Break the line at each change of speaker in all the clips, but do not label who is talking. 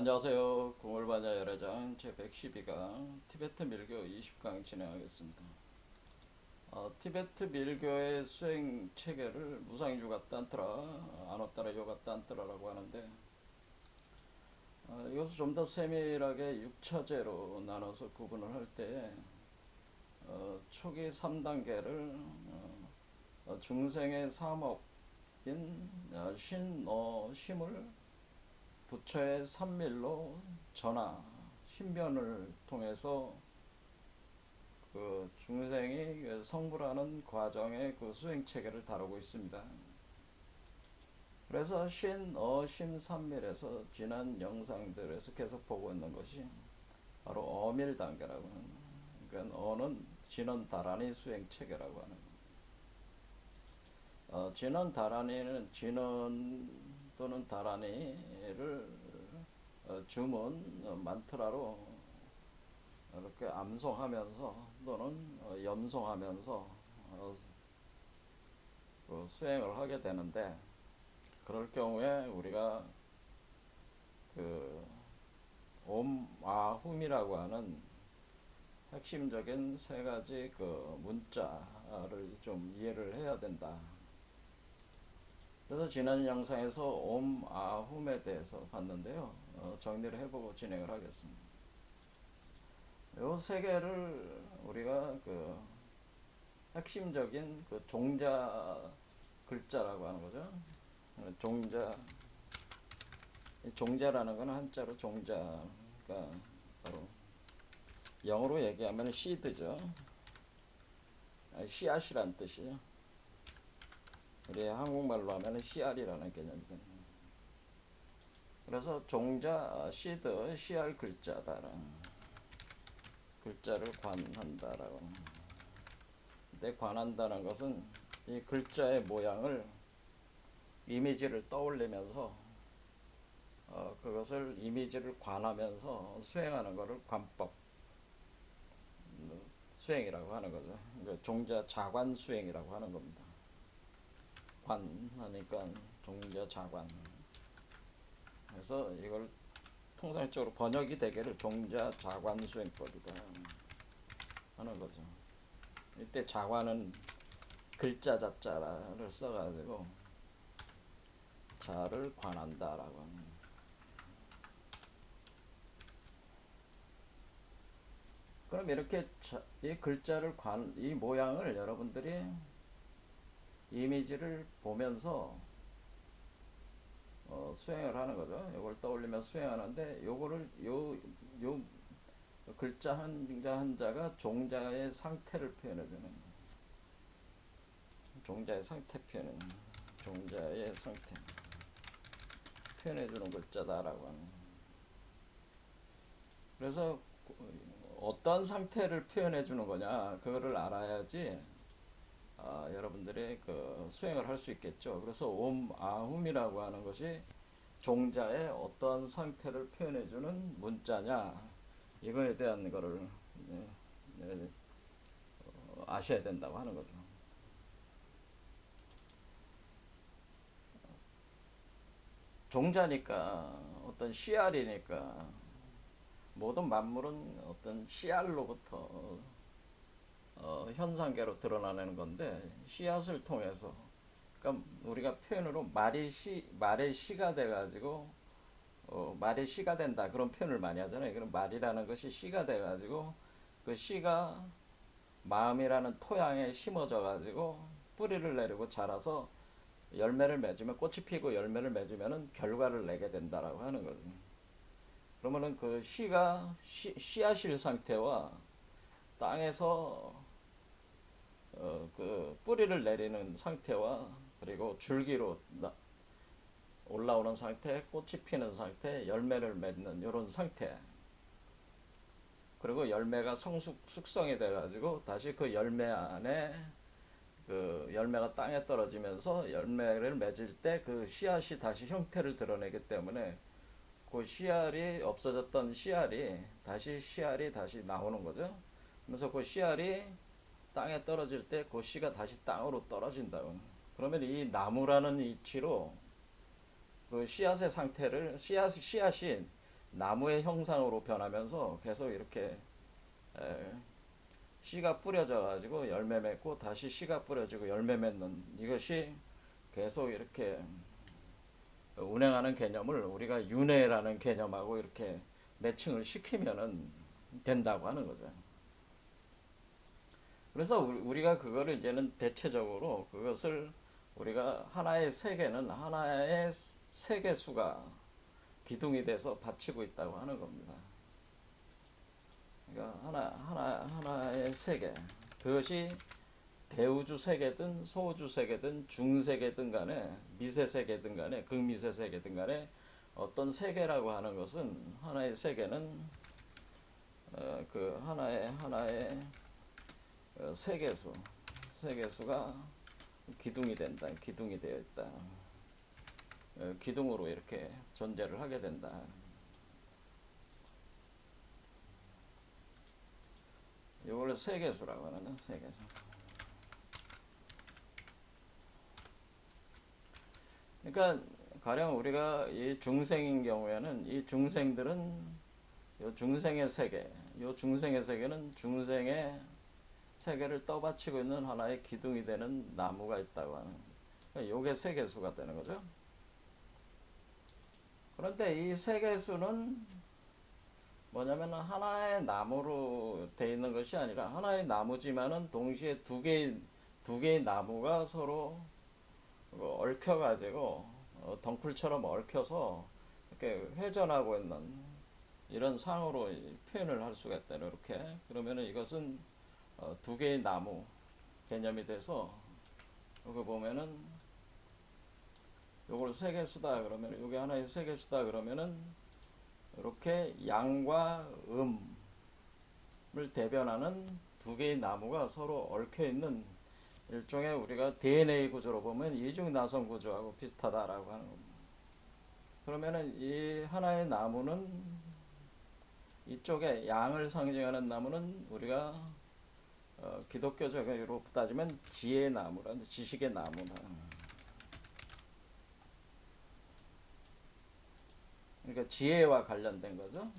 안녕하세요. 궁궐반야 열애장 제112강 티베트 밀교 20강 진행하겠습니다. 티베트 밀교의 수행 체계를 무상유가 딴트라, 아노따라 요가 딴트라라고 하는데, 이것을 좀 더 세밀하게 6처제로 나눠서 구분을 할 때, 초기 3단계를 중생의 사목인 신, 심을 부처의 삼밀로 전하, 신변을 통해서 그 중생이 성불하는 과정의 그 수행 체계를 다루고 있습니다. 그래서 신, 심, 삼밀에서 지난 영상들에서 계속 보고 있는 것이 바로 어밀 단계라고 하는, 그러니까 어는 진원 다란이 수행 체계라고 하는. 진원 다란이는 진원 또는 다란이를 주문 만트라로 이렇게 암송하면서 또는 염송하면서 그 수행을 하게 되는데, 그럴 경우에 우리가 그 옴아훔이라고 하는 핵심적인 세 가지 그 문자를 좀 이해를 해야 된다. 그래서 지난 영상에서 옴아훔에 대해서 봤는데요. 정리를 해보고 진행을 하겠습니다. 요 세 개를 우리가 그 핵심적인 그 종자 글자라고 하는 거죠. 종자, 종자라는 건 한자로 종자가 바로 영어로 얘기하면 시드죠. 씨앗이란 뜻이에요. 우리 한국말로 하면 씨알이라는 개념이거든요. 그래서 종자, 시드, 씨알 글자다라는 글자를 관한다라고. 근데 관한다는 것은 이 글자의 모양을 이미지를 떠올리면서 그것을 이미지를 관하면서 수행하는 것을 관법 수행이라고 하는 거죠. 그러니까 종자 자관 수행이라고 하는 겁니다. 관하니까 종자 자관. 그래서 이걸 통상적으로 번역이 되기를 종자 자관 수행법이다 하는 거죠. 이때 자관은 글자 자자를 써가지고 자를 관한다라고 하는. 그럼 이렇게 이 글자를 이 모양을 여러분들이 이미지를 보면서 수행을 하는 거죠. 이걸 떠올리면서 수행하는데, 요거를 요 글자 한자 한자가 종자의 상태를 표현해주는, 종자의 상태 표현, 종자의 상태 표현해주는 글자다라고 하는. 그래서 어떤 상태를 표현해주는 거냐, 그거를 알아야지 여러분들이 그 수행을 할 수 있겠죠. 그래서 옴아훔이라고 하는 것이 종자의 어떤 상태를 표현해주는 문자냐, 이거에 대한 거를 아셔야 된다고 하는 거죠. 종자니까, 어떤 씨알이니까, 모든 만물은 어떤 씨알로부터 현상계로 드러나는 건데, 씨앗을 통해서, 그러니까 우리가 표현으로 말의 씨가 돼가지고 말이 씨가 된다, 그런 표현을 많이 하잖아요. 그럼 말이라는 것이 씨가 돼가지고 그 씨가 마음이라는 토양에 심어져 가지고 뿌리를 내리고 자라서 열매를 맺으면, 꽃이 피고 열매를 맺으면 결과를 내게 된다라고 하는 거죠. 그러면은 그 씨가 씨앗일 상태와 땅에서 그 뿌리를 내리는 상태와, 그리고 줄기로 올라오는 상태, 꽃이 피는 상태, 열매를 맺는 이런 상태, 그리고 열매가 숙성이 돼가지고 다시 그 열매 안에 그 열매가 땅에 떨어지면서 열매를 맺을 때 그 씨앗이 다시 형태를 드러내기 때문에, 그 씨알이 없어졌던 씨알이 다시 나오는 거죠. 그래서 그 씨알이 땅에 떨어질 때 그 씨가 다시 땅으로 떨어진다고. 그러면 이 나무라는 이치로 그 씨앗의 상태를, 씨앗이 나무의 형상으로 변하면서 계속 이렇게 에, 씨가 뿌려져 가지고 열매 맺고 다시 씨가 뿌려지고 열매 맺는 이것이 계속 이렇게 운행하는 개념을 우리가 윤회라는 개념하고 이렇게 매칭을 시키면은 된다고 하는 거죠. 그래서 우리가 그거를 이제는 대체적으로 그것을 우리가 하나의 세계는 하나의 세계수가 기둥이 돼서 받치고 있다고 하는 겁니다. 그러니까 하나의 세계. 그것이 대우주 세계든 소우주 세계든 중세계든 간에 미세 세계든 간에 극미세 세계든 간에 어떤 세계라고 하는 것은 하나의 세계는 그 하나의 세계수가 기둥이 된다. 기둥이 되어 있다. 기둥으로 이렇게 존재를 하게 된다. 이걸 세계수라고 하는 세계수. 그러니까 가령 우리가 이 중생인 경우에는 이 중생들은 요 중생의 세계, 요 중생의 세계는 중생의 세계를 떠받치고 있는 하나의 기둥이 되는 나무가 있다고 하는. 그러니까 요게 세계수가 되는 거죠. 그런데 이 세계수는 뭐냐면 하나의 나무로 되어 있는 것이 아니라 하나의 나무지만은 동시에 두 개의 나무가 서로 얽혀가지고 덩쿨처럼 얽혀서 이렇게 회전하고 있는 이런 상으로 표현을 할 수가 있다. 이렇게 그러면은 이것은 두 개의 나무 개념이 돼서 여기 보면은 요걸 세계수다 그러면 요게 하나의 세계수다 그러면은 이렇게 양과 음을 대변하는 두 개의 나무가 서로 얽혀 있는 일종의 우리가 DNA 구조로 보면 이중나선 구조하고 비슷하다라고 하는 겁니다. 그러면은 이 하나의 나무는 이쪽에 양을 상징하는 나무는 우리가 기독교적으로 따지면 지혜의 나무라, 지식의 나무다. 그러니까 지혜와 관련된 거죠.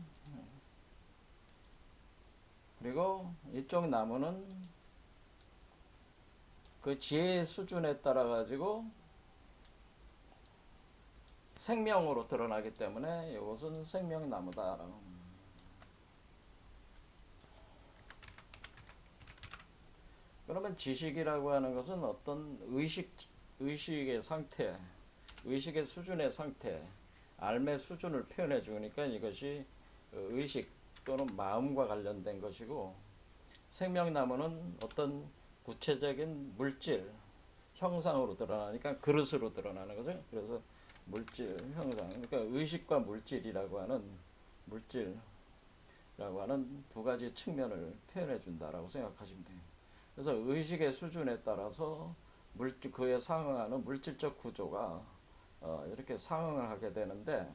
그리고 이쪽 나무는 그 지혜의 수준에 따라 가지고 생명으로 드러나기 때문에 이것은 생명나무다. 그러면 지식이라고 하는 것은 어떤 의식의 상태, 의식의 수준의 상태, 삶의 수준을 표현해 주니까 이것이 의식 또는 마음과 관련된 것이고, 생명나무는 어떤 구체적인 물질, 형상으로 드러나니까 그릇으로 드러나는 거죠. 그래서 물질, 형상, 그러니까 의식과 물질이라고 하는 두 가지 측면을 표현해 준다라고 생각하시면 돼요. 그래서 의식의 수준에 따라서 그에 상응하는 물질적 구조가 이렇게 상응을 하게 되는데,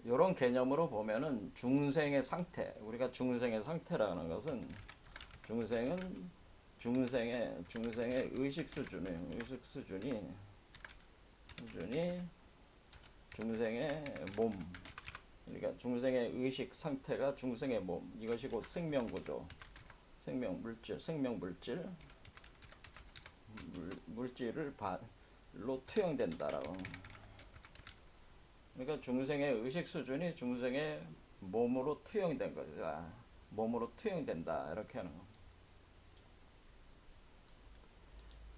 이런 개념으로 보면은 중생의 상태, 우리가 중생의 상태라는 것은 중생의 의식 수준이 중생의 몸, 그러니까 중생의 의식 상태가 중생의 몸, 이것이 곧 생명 구조, 물질을 발로 투영된다라고. 그러니까 중생의 의식 수준이 중생의 몸으로 투영된 거죠. 몸으로 투영된다 이렇게 하는 거.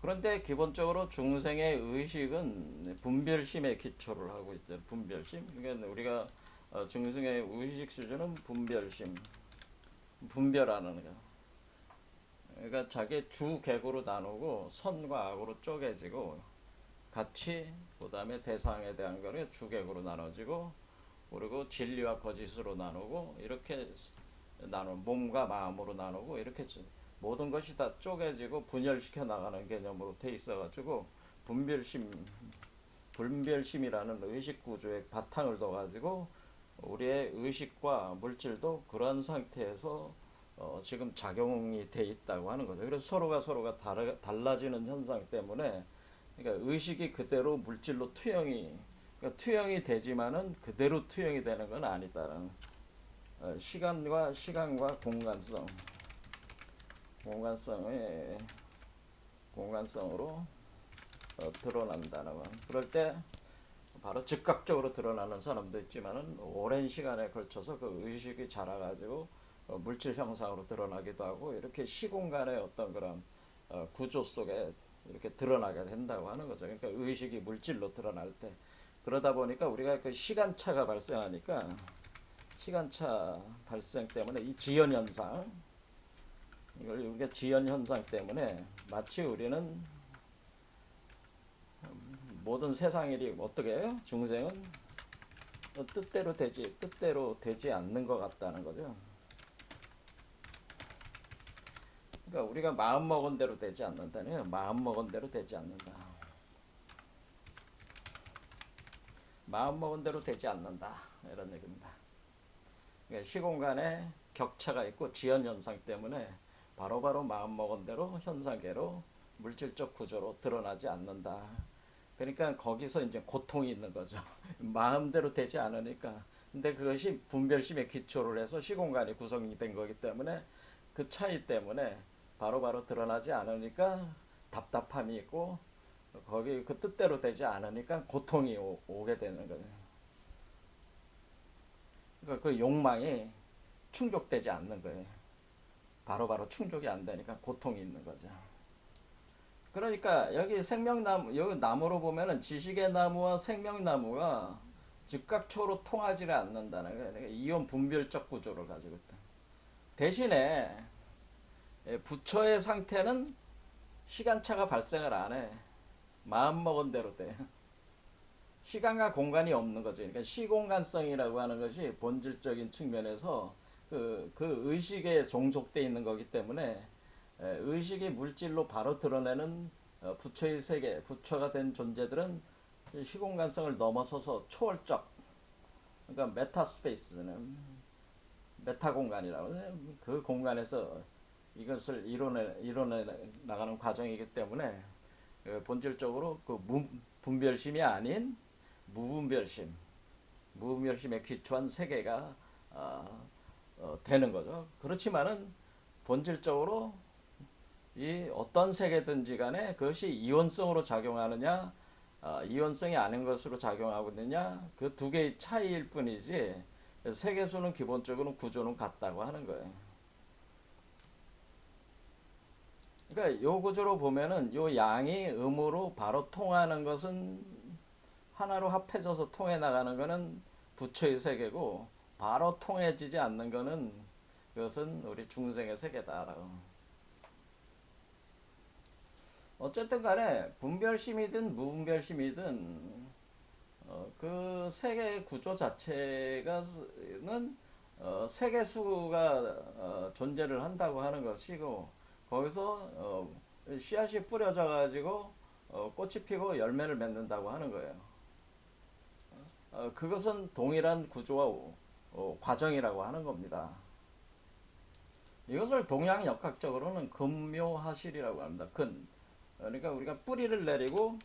그런데 기본적으로 중생의 의식은 분별심에 기초를 하고 있죠. 분별심. 그러니까 우리가 중생의 의식 수준은 분별하는 거. 그러니까 자기 주객으로 나누고 선과 악으로 쪼개지고 가치, 그 다음에 대상에 대한 거를 주객으로 나눠지고, 그리고 진리와 거짓으로 나누고, 이렇게 몸과 마음으로 나누고, 이렇게 모든 것이 다 쪼개지고 분열시켜 나가는 개념으로 돼 있어가지고, 분별심이라는 의식 구조의 바탕을 둬가지고, 우리의 의식과 물질도 그런 상태에서 지금 작용이 돼 있다고 하는 거죠. 그래서 서로가 달라지는 현상 때문에, 그러니까 의식이 그대로 물질로 투영이, 그러니까 투영이 되지만은 그대로 투영이 되는 건 아니다라는 시간과 공간성의 공간성으로 드러난다는 거. 그럴 때 바로 즉각적으로 드러나는 사람도 있지만은 오랜 시간에 걸쳐서 그 의식이 자라가지고 물질 형상으로 드러나기도 하고 이렇게 시공간의 어떤 그런 구조 속에 이렇게 드러나게 된다고 하는 거죠. 그러니까 의식이 물질로 드러날 때 그러다 보니까 우리가 그 시간차가 발생하니까 시간차 발생 때문에 이 지연 현상 이걸 우리가 지연 현상 때문에 마치 우리는 모든 세상 일이 어떻게 해요? 중생은 뜻대로 되지 않는 것 같다는 거죠. 그러니까 우리가 마음 먹은 대로 되지 않는다네요. 마음 먹은 대로 되지 않는다. 마음 먹은 대로 되지 않는다. 이런 얘기입니다. 그러니까 시공간에 격차가 있고 지연 현상 때문에 바로바로 마음 먹은 대로 현상계로 물질적 구조로 드러나지 않는다. 그러니까 거기서 이제 고통이 있는 거죠. 마음대로 되지 않으니까. 근데 그것이 분별심에 기초를 해서 시공간이 구성이 된 거기 때문에 그 차이 때문에 바로바로 드러나지 않으니까 답답함이 있고 거기 그 뜻대로 되지 않으니까 고통이 오게 되는 거예요. 그러니까 그 욕망이 충족되지 않는 거예요. 바로바로 충족이 안 되니까 고통이 있는 거죠. 그러니까 여기 생명나무, 여기 나무로 보면은 지식의 나무와 생명나무가 즉각적으로 통하지를 않는다는 거예요. 그러니까 이온 분별적 구조를 가지고 있다. 대신에 부처의 상태는 시간차가 발생을 안 해. 마음 먹은 대로 돼. 시간과 공간이 없는 거죠. 그러니까 시공간성이라고 하는 것이 본질적인 측면에서 그 의식에 종속되어 있는 거기 때문에 의식이 물질로 바로 드러내는 부처의 세계, 부처가 된 존재들은 시공간성을 넘어서서 초월적, 그러니까 메타스페이스는 메타 공간이라고 해요. 그 공간에서 이것을 이뤄내 나가는 과정이기 때문에 본질적으로 그 분별심이 아닌 무분별심에 기초한 세계가 되는 거죠. 그렇지만은 본질적으로 이 어떤 세계든지 간에 그것이 이원성으로 작용하느냐 이원성이 아닌 것으로 작용하고 있느냐 그 두 개의 차이일 뿐이지 세계수는 기본적으로 구조는 같다고 하는 거예요. 그러니까 요 구조로 보면은 요 양이 음으로 바로 통하는 것은 하나로 합해져서 통해 나가는 것은 부처의 세계고 바로 통해지지 않는 것은 그것은 우리 중생의 세계다라고. 어쨌든 간에 분별심이든 무분별심이든 그 세계 구조 자체가는 세계수가 존재를 한다고 하는 것이고 거기서 씨앗이 뿌려져 가지고 꽃이 피고 열매를 맺는다고 하는 거예요. 그것은 동일한 구조와 과정이라고 하는 겁니다. 이것을 동양역학적으로는 근묘하실이라고 합니다. 그러니까 우리가 뿌리를 내리고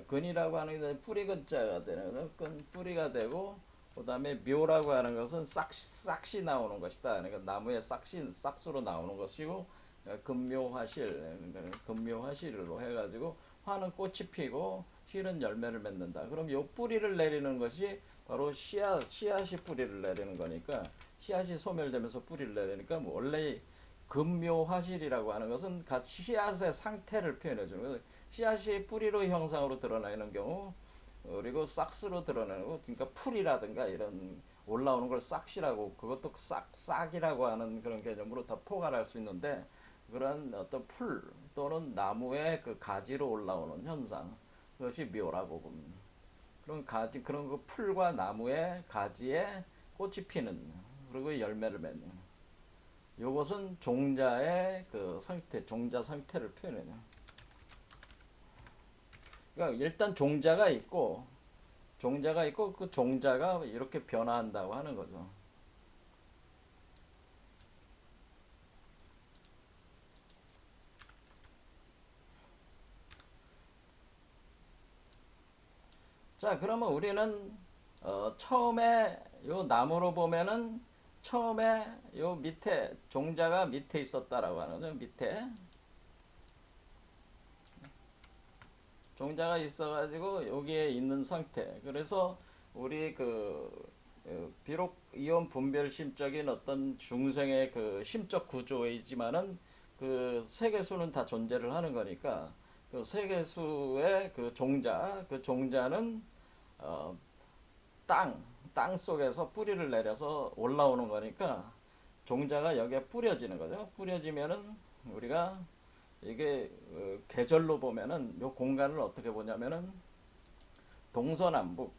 근이라고 하는 게 뿌리 근자가 되는 거죠. 뿌리가 되고 그 다음에 묘라고 하는 것은 싹시 나오는 것이다. 그러니까 나무의 싹수로 나오는 것이고 금묘화실로 해가지고 화는 꽃이 피고 실은 열매를 맺는다. 그럼 요 뿌리를 내리는 것이 바로 씨앗이 뿌리를 내리는 거니까 씨앗이 소멸되면서 뿌리를 내리니까 뭐 원래 금묘화실이라고 하는 것은 씨앗의 상태를 표현해 주는 거예요. 씨앗이 뿌리로 형상으로 드러나는 경우 그리고 싹스로 드러나는 거 그러니까 풀이라든가 이런 올라오는 걸 싹시라고 그것도 싹이라고 하는 그런 개념으로 다 포괄할 수 있는데 그런 어떤 풀 또는 나무의 그 가지로 올라오는 현상 그것이 묘라고 봅니다. 그런 그 풀과 나무의 가지에 꽃이 피는 그리고 열매를 맺는 요것은 종자의 그 상태, 종자 상태를 표현해요. 그러니까 일단 종자가 있고 그 종자가 이렇게 변화한다고 하는 거죠. 자, 그러면 우리는 처음에 요 나무로 보면은 처음에 요 밑에 종자가 밑에 있었다라고 하는 거죠. 밑에 종자가 있어가지고 여기에 있는 상태. 그래서 우리 비록 이온 분별심적인 어떤 중생의 그 심적 구조이지만은 그 세계수는 다 존재를 하는 거니까 그 세계수의 그 종자, 그 종자는 어, 땅 속에서 뿌리를 내려서 올라오는 거니까 종자가 여기에 뿌려지는 거죠. 뿌려지면은 우리가 이게 계절로 보면은 요 공간을 어떻게 보냐면은 동서남북,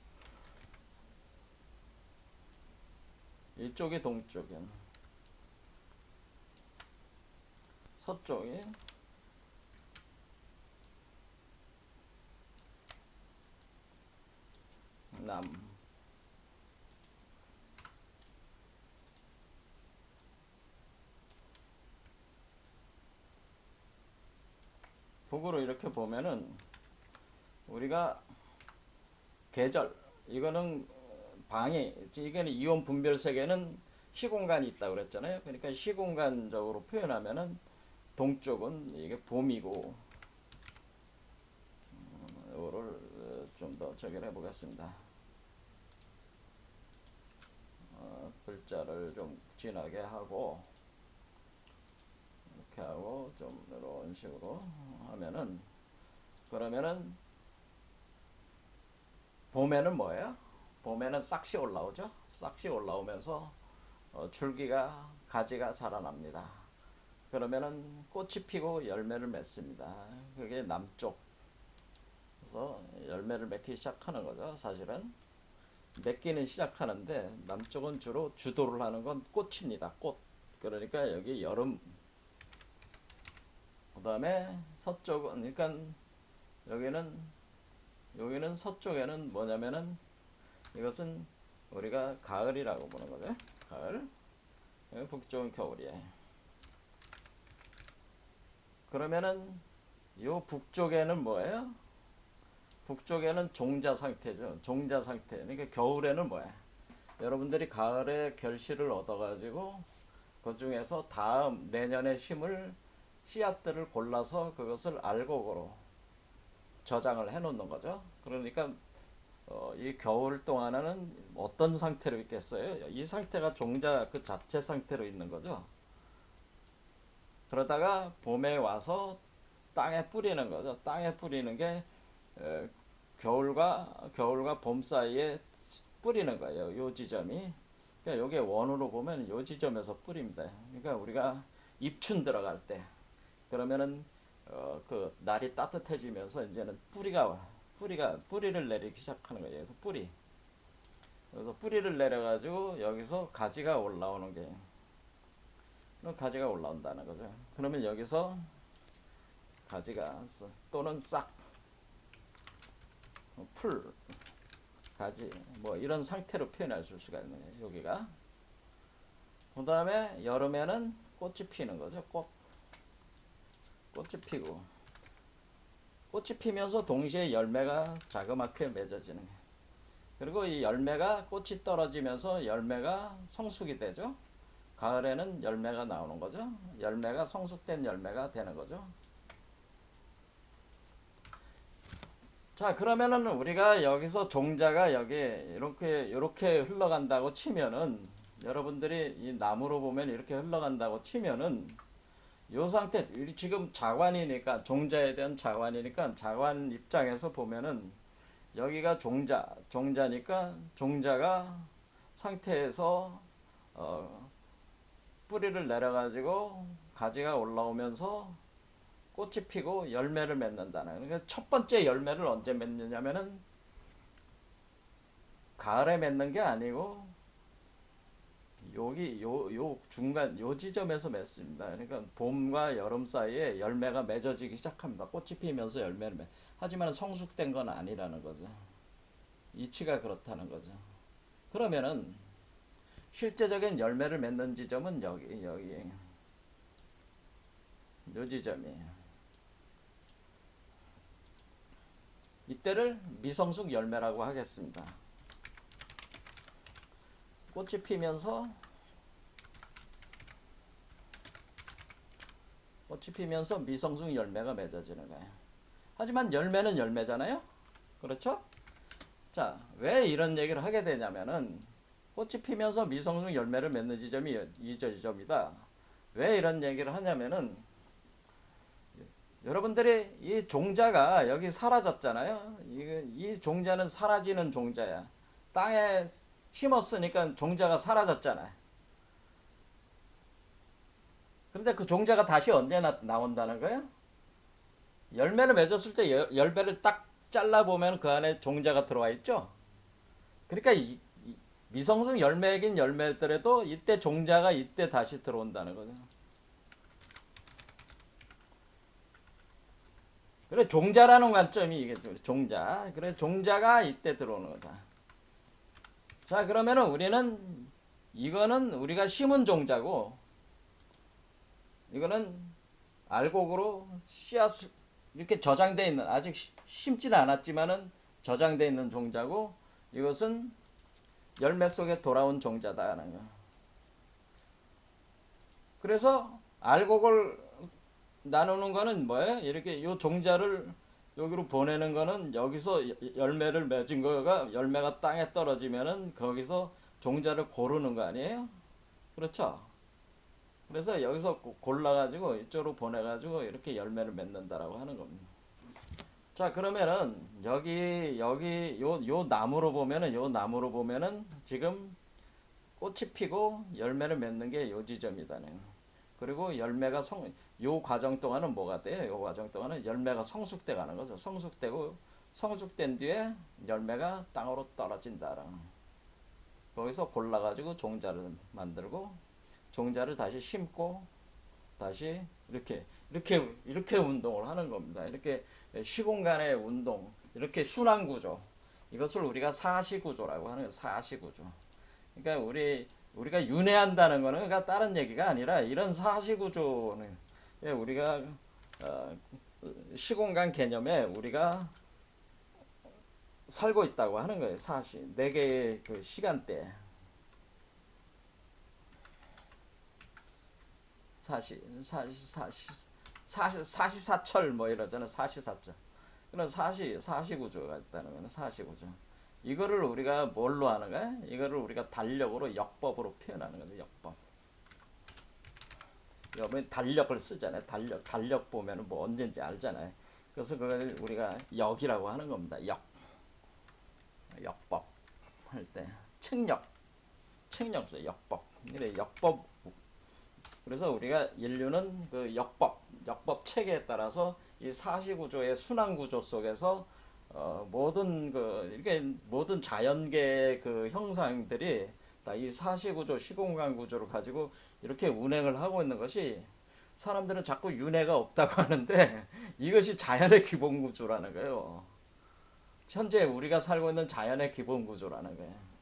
이쪽이 동쪽인, 서쪽이 남, 북으로 이렇게 보면은 우리가 계절, 이거는 방해, 이거는 이온 분별 세계는 시공간이 있다고 그랬잖아요. 그러니까 시공간적으로 표현하면은 동쪽은 이게 봄이고, 이거를 좀 더 저기를 해보겠습니다. 글자를 좀 진하게 하고 이렇게 하고 좀 이런 식으로 하면은, 그러면은 봄에는 뭐예요? 봄에는 싹시 올라오죠. 싹시 올라오면서 줄기가 가지가 자라납니다. 그러면은 꽃이 피고 열매를 맺습니다. 그게 남쪽. 그래서 열매를 맺기 시작하는 거죠. 사실은 맺기는 시작하는데 남쪽은 주로 주도를 하는 건 꽃입니다. 꽃. 그러니까 여기 여름. 그다음에 서쪽은, 그러니까 여기는 여기는 서쪽에는 뭐냐면은 이것은 우리가 가을이라고 보는 거죠. 가을. 북쪽은 겨울이에요. 그러면은 요 북쪽에는 뭐예요? 북쪽에는 종자 상태죠. 종자 상태. 그러니까 겨울에는 뭐야? 여러분들이 가을에 결실을 얻어가지고 그 중에서 다음 내년에 심을 씨앗들을 골라서 그것을 알곡으로 저장을 해놓는 거죠. 그러니까 이 겨울 동안에는 어떤 상태로 있겠어요? 이 상태가 종자 그 자체 상태로 있는 거죠. 그러다가 봄에 와서 땅에 뿌리는 거죠. 땅에 뿌리는 게 겨울과 봄 사이에 뿌리는 거예요. 요 지점이. 그러니까 요게 원으로 보면 요 지점에서 뿌립니다. 그러니까 우리가 입춘 들어갈 때 그러면은 그 날이 따뜻해지면서 이제는 뿌리를 내리기 시작하는 거예요. 그래서 그래서 뿌리를 내려가지고 여기서 가지가 올라오는 게, 가지가 올라온다는 거죠. 그러면 여기서 가지가 또는 싹, 풀, 가지 뭐 이런 상태로 표현할 수가 있는 거예요. 여기가. 그 다음에 여름에는 꽃이 피는 거죠. 꽃이 피고, 꽃이 피면서 동시에 열매가 자그맣게 맺어지는 거예요. 그리고 이 열매가, 꽃이 떨어지면서 열매가 성숙이 되죠. 가을에는 열매가 나오는 거죠. 열매가 성숙된 열매가 되는 거죠. 자, 그러면은 우리가 여기서 종자가 여기 이렇게 흘러간다고 치면은, 여러분들이 이 나무로 보면 이렇게 흘러간다고 치면은 요 상태, 지금 자관이니까, 종자에 대한 자관이니까 자관 입장에서 보면은 여기가 종자니까 종자가 상태에서 뿌리를 내려가지고 가지가 올라오면서 꽃이 피고 열매를 맺는다는. 그러니까 첫 번째 열매를 언제 맺느냐면은 가을에 맺는 게 아니고 여기 요 중간 요 지점에서 맺습니다. 그러니까 봄과 여름 사이에 열매가 맺어지기 시작합니다. 꽃이 피면서 열매를 하지만 성숙된 건 아니라는 거죠. 이치가 그렇다는 거죠. 그러면은 실제적인 열매를 맺는 지점은 여기 요 지점이에요. 이때를 미성숙 열매라고 하겠습니다. 꽃이 피면서 미성숙 열매가 맺어지는 거예요. 하지만 열매는 열매잖아요. 그렇죠? 자, 왜 이런 얘기를 하게 되냐면은 꽃이 피면서 미성숙 열매를 맺는 지점이 이 지점이다. 왜 이런 얘기를 하냐면은 여러분들이 이 종자가 여기 사라졌잖아요. 이 종자는 사라지는 종자야. 땅에 심었으니까 종자가 사라졌잖아요. 그런데 그 종자가 다시 언제 나온다는 거예요? 열매를 맺었을 때 열매를 딱 잘라보면 그 안에 종자가 들어와 있죠? 그러니까 미성숙 열매이긴 열매더라도 이때 종자가 이때 다시 들어온다는 거죠. 그래 종자라는 관점이 이게 종자. 그래 종자가 이때 들어오는 거다. 자 그러면은 우리는 이거는 우리가 심은 종자고 이거는 알곡으로 씨앗 이렇게 저장되어 있는 아직 심지는 않았지만은 저장되어 있는 종자고 이것은 열매 속에 돌아온 종자다라는 거. 그래서 알곡을 나누는 거는 뭐예요? 이렇게 요 종자를 여기로 보내는 거는 여기서 열매를 맺은 거가 열매가 땅에 떨어지면은 거기서 종자를 고르는 거 아니에요? 그렇죠? 그래서 여기서 골라가지고 이쪽으로 보내가지고 이렇게 열매를 맺는다라고 하는 겁니다. 자 그러면은 여기 요 나무로 보면은 지금 꽃이 피고 열매를 맺는 게 요 지점이다. 그리고 열매가 요 과정 동안은 뭐가 돼요? 요 과정 동안은 열매가 성숙돼 가는 거죠. 성숙된 뒤에 열매가 땅으로 떨어진다. 거기서 골라가지고 종자를 만들고 종자를 다시 심고 다시 이렇게 운동을 하는 겁니다. 이렇게 시공간의 운동, 이렇게 순환 구조. 이것을 우리가 사시 구조라고 하는 거예요. 사시 구조. 그러니까 우리가 윤회한다는 거는 그러니까 다른 얘기가 아니라 이런 사시 구조는 우리가 어, 시공간 개념에 우리가 살고 있다고 하는 거예요. 사시 네 개의 그 시간대. 사시사철 뭐 이러잖아요. 사시사철. 그런 사시 구조가 있다는 거는 사시 구조. 이거를 우리가 뭘로 하는 거야? 이거를 우리가 달력으로 역법으로 표현하는 거죠. 역법. 여러분 달력을 쓰잖아요. 달력 보면은 뭐 언제인지 알잖아요. 그래서 그걸 우리가 역이라고 하는 겁니다. 역법 할 때 책력 역법. 그래 역법. 그래서 우리가 인류는 그 역법 체계에 따라서 이 사시 구조의 순환 구조 속에서 모든 자연계 그 형상들이 다 이 사시 구조, 시공간 구조를 가지고 이렇게 운행을 하고 있는 것이 사람들은 자꾸 윤회가 없다고 하는데 이것이 자연의 기본 구조라는 거예요. 현재 우리가 살고 있는 자연의 기본 구조라는 거예요.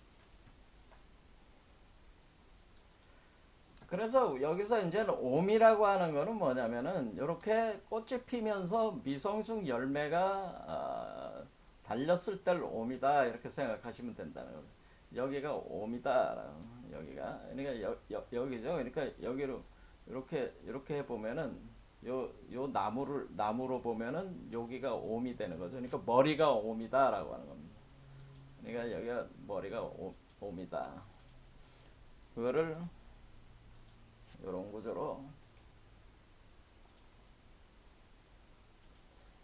그래서 여기서 이제 옴이라고 하는 거는 뭐냐면은 이렇게 꽃이 피면서 미성숙 열매가 달렸을 때 옴이다 이렇게 생각하시면 된다는 거예요. 여기가 옴이다. 여기가 그러니까 여기죠. 그러니까 여기로 이렇게 해 보면은 요 나무로 보면은 여기가 옴이 되는 거죠. 그러니까 머리가 옴이다라고 하는 겁니다. 그러니까 여기가 머리가 옴이다. 그거를 이런 구조로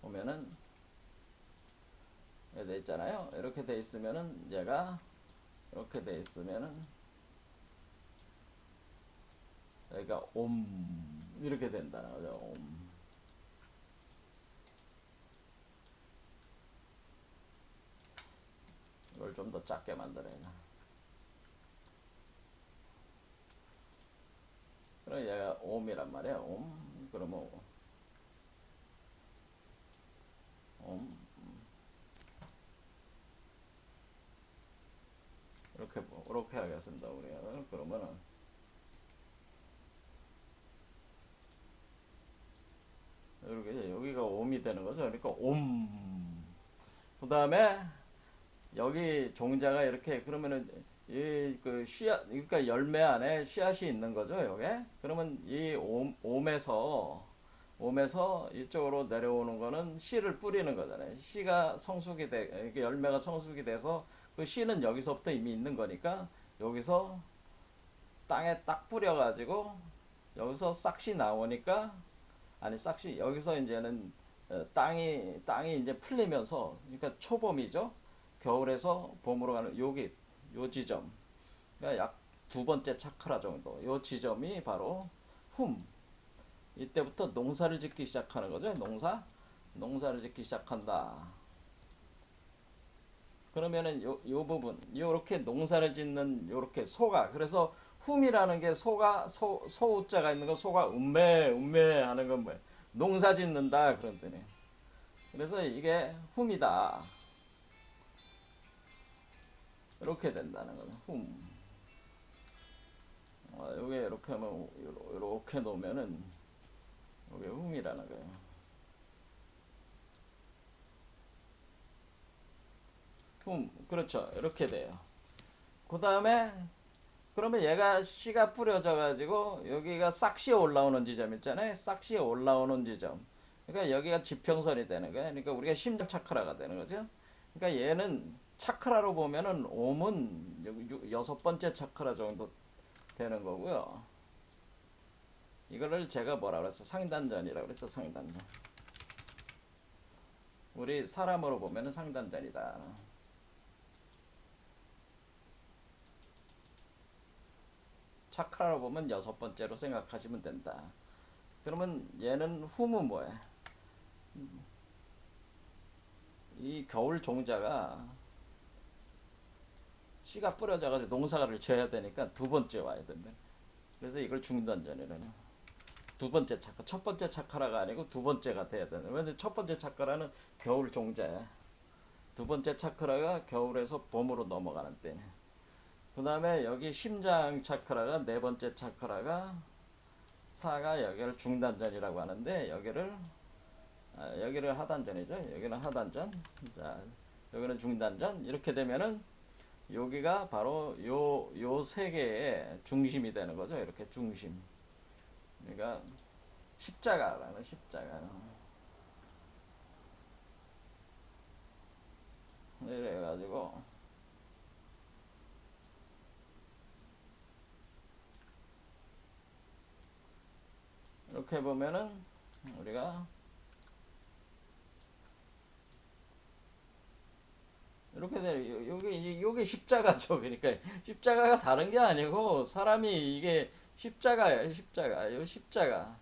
보면은 돼 있잖아요. 이렇게 돼 있으면은 얘가 이렇게 돼 있으면은 여기가 옴 이렇게 된다는 거죠. 옴. 이걸 좀 더 작게 만들어야 돼. 그럼 얘가 옴이란 말이야. 옴. 그러면 옴. 이렇게 하겠습니다. 우리가 그러면은 이렇게 여기가 옴이 되는 거죠. 그러니까 옴. 그 다음에 여기 종자가 이렇게 그러면은 이 그 씨앗 그러니까 열매 안에 씨앗이 있는 거죠, 요게. 그러면 이 옴에서 이쪽으로 내려오는 거는 씨를 뿌리는 거잖아요. 씨가 성숙이 돼, 이렇게 열매가 성숙이 돼서 그 씨는 여기서부터 이미 있는 거니까 여기서 땅에 딱 뿌려가지고 여기서 싹씨 나오니까 아니 싹씨 여기서 이제는 땅이 이제 풀리면서 그러니까 초봄이죠. 겨울에서 봄으로 가는 여기 요 지점 그러니까 약 두 번째 차크라 정도 요 지점이 바로 훔 이때부터 농사를 짓기 시작하는 거죠. 농사를 짓기 시작한다. 그러면은 요 부분 요렇게 농사를 짓는 요렇게 소가 그래서 훔이라는 게 소우자가 있는 거 소가 음매 하는 건 뭐야 농사 짓는다 그런 뜻이에요. 그래서 이게 훔이다 이렇게 된다는 거죠. 요게 이렇게 하면 이렇게 놓으면은 요게 훔이라는 거예요. 그렇죠. 이렇게 돼요. 그 다음에 그러면 얘가 씨가 뿌려져 가지고 여기가 싹시에 올라오는 지점 있잖아요. 싹시에 올라오는 지점. 그러니까 여기가 지평선이 되는 거야. 그러니까 우리가 심장 차크라가 되는 거죠. 그러니까 얘는 차크라로 보면은 옴은 여섯 번째 차크라 정도 되는 거고요. 이거를 제가 뭐라 그랬어? 상단전이라고 그랬죠. 상단전. 우리 사람으로 보면은 상단전이다. 차크라로 보면 여섯 번째로 생각하시면 된다. 그러면 얘는 훔은 뭐야? 이 겨울 종자가 씨가 뿌려져가지고 농사를 지어야 되니까 두 번째 와야 된다. 그래서 이걸 중단전이라는. 두 번째 차크, 첫 번째 차크라가 아니고 두 번째가 돼야 되는. 왜냐면 첫 번째 차크라는 겨울 종자야. 두 번째 차크라가 겨울에서 봄으로 넘어가는 때네. 그 다음에 여기 심장 차크라가 네 번째 차크라가 사가 여기를 중단전이라고 하는데 여기를 하단전이죠. 여기는 하단전. 자, 여기는 중단전. 이렇게 되면은 여기가 바로 요 세 개의 중심이 되는 거죠. 이렇게 중심. 그러니까 십자가라는 십자가. 이래가지고 이렇게 보면은 우리가 이렇게 돼. 요게 십자가죠. 그러니까 십자가가 다른 게 아니고 사람이 이게 십자가예요. 십자가. 요 십자가.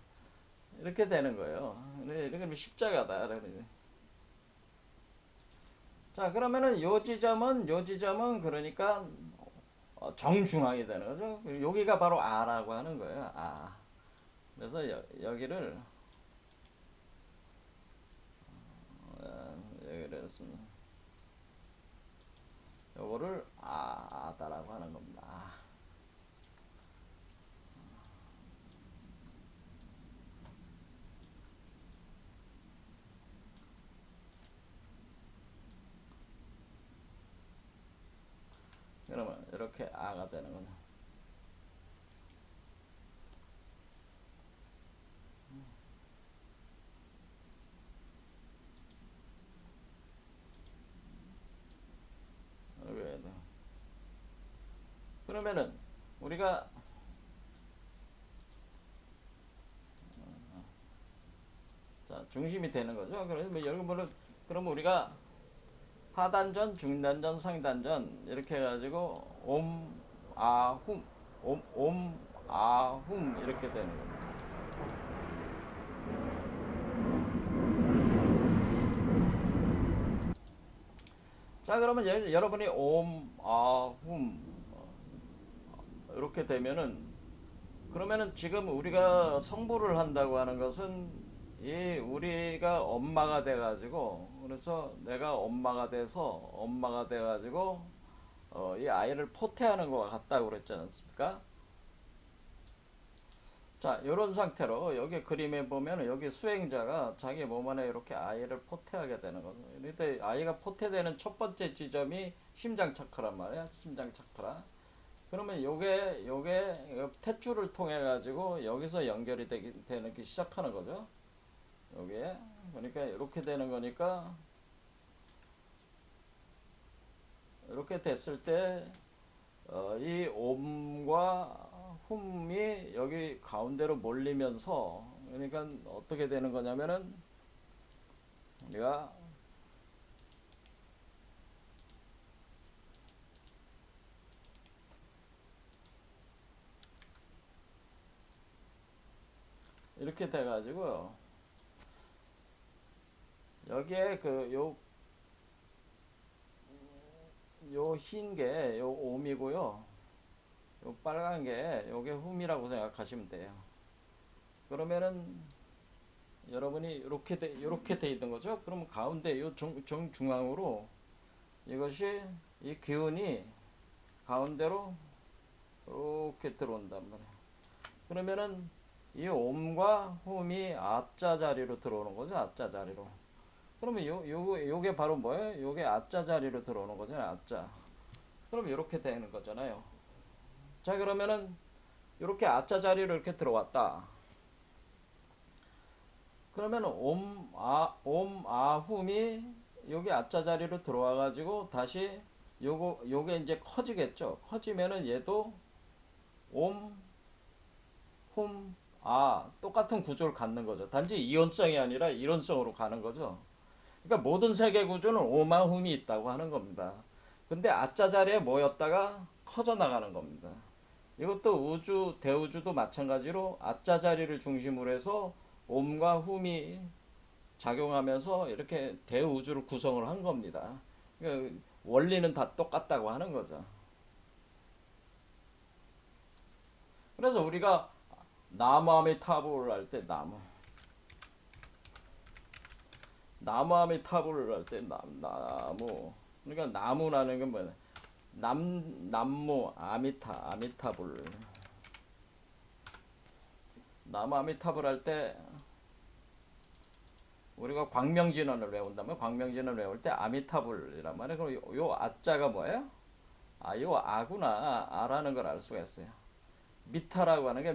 이렇게 되는 거예요. 이렇게 십자가다. 자, 그러면은 요 지점은 그러니까 정중앙이 되는 거죠. 여기가 바로 아라고 하는 거예요. 아. 그래서 여기를 여기를 요거를 아다라고 하는 겁니다. 그러면 이렇게 아가 되는 거죠. 그러면은 우리가 자 중심이 되는 거죠. 그러면 여러분은 그럼 우리가 하단전, 중단전, 상단전 이렇게 해가지고 아훔 아훔 이렇게 되는 거죠. 자 그러면 여러분이 아훔 이렇게 되면은 그러면은 지금 우리가 성불을 한다고 하는 것은 이 우리가 엄마가 돼가지고 그래서 내가 엄마가 돼가지고 이 아이를 포태하는 것 같다고 그랬지 않습니까? 자, 이런 상태로 여기 그림에 보면 여기 수행자가 자기 몸 안에 이렇게 아이를 포태하게 되는 거죠. 이때 아이가 포태되는 첫 번째 지점이 심장 차크란 말이야. 심장 차크라. 그러면 요게 탯줄을 통해 가지고 여기서 연결이 되는 게 시작하는 거죠. 여기에. 그러니까 이렇게 되는 거니까 이렇게 됐을 때 이 옴과 훔이 여기 가운데로 몰리면서 그러니까 어떻게 되는 거냐면은 우리가 이렇게 돼 가지고 여기에 요 흰 게 요 옴이고요. 요 빨간 게 요게 훔이라고 생각하시면 돼요. 그러면은 여러분이 이렇게 돼 있는 거죠. 그러면 가운데 요 중앙으로 이것이 이 기운이 가운데로 이렇게 들어온단 말이에요. 그러면은 이 옴과 훔이 아자 자리로 들어오는 거죠. 아자 자리로. 그러면 요게 바로 뭐예요? 요게 아자 자리로 들어오는 거잖아요. 아자. 그럼 이렇게 되는 거잖아요. 자, 그러면은 이렇게 아자 자리로 이렇게 들어왔다. 그러면 옴아훔이 여기 아자 자리로 들어와 가지고 다시 요게 이제 커지겠죠. 커지면은 얘도 옴, 훔, 똑같은 구조를 갖는 거죠. 단지 이온성이 아니라 이론성으로 가는 거죠. 그러니까 모든 세계 구조는 옴아 훔이 있다고 하는 겁니다. 근데 아자 자리에 모였다가 커져 나가는 겁니다. 이것도 우주, 대우주도 마찬가지로 아자 자리를 중심으로 해서 옴과 훔이 작용하면서 이렇게 대우주를 구성을 한 겁니다. 그러니까 원리는 다 똑같다고 하는 거죠. 그래서 우리가 나무아미타불을 할 때 나무아미타불을 할 때 나무 그러니까 나무라는 건 뭐냐 남무 아미타불 나무 아미타불 할 때 우리가 광명진원을 외운다면 광명진원을 외울 때 아미타불이란 말이에요. 그럼 요 아자가 뭐예요? 요 아구나. 아라는 걸 알 수가 있어요. 미타라고 하는 게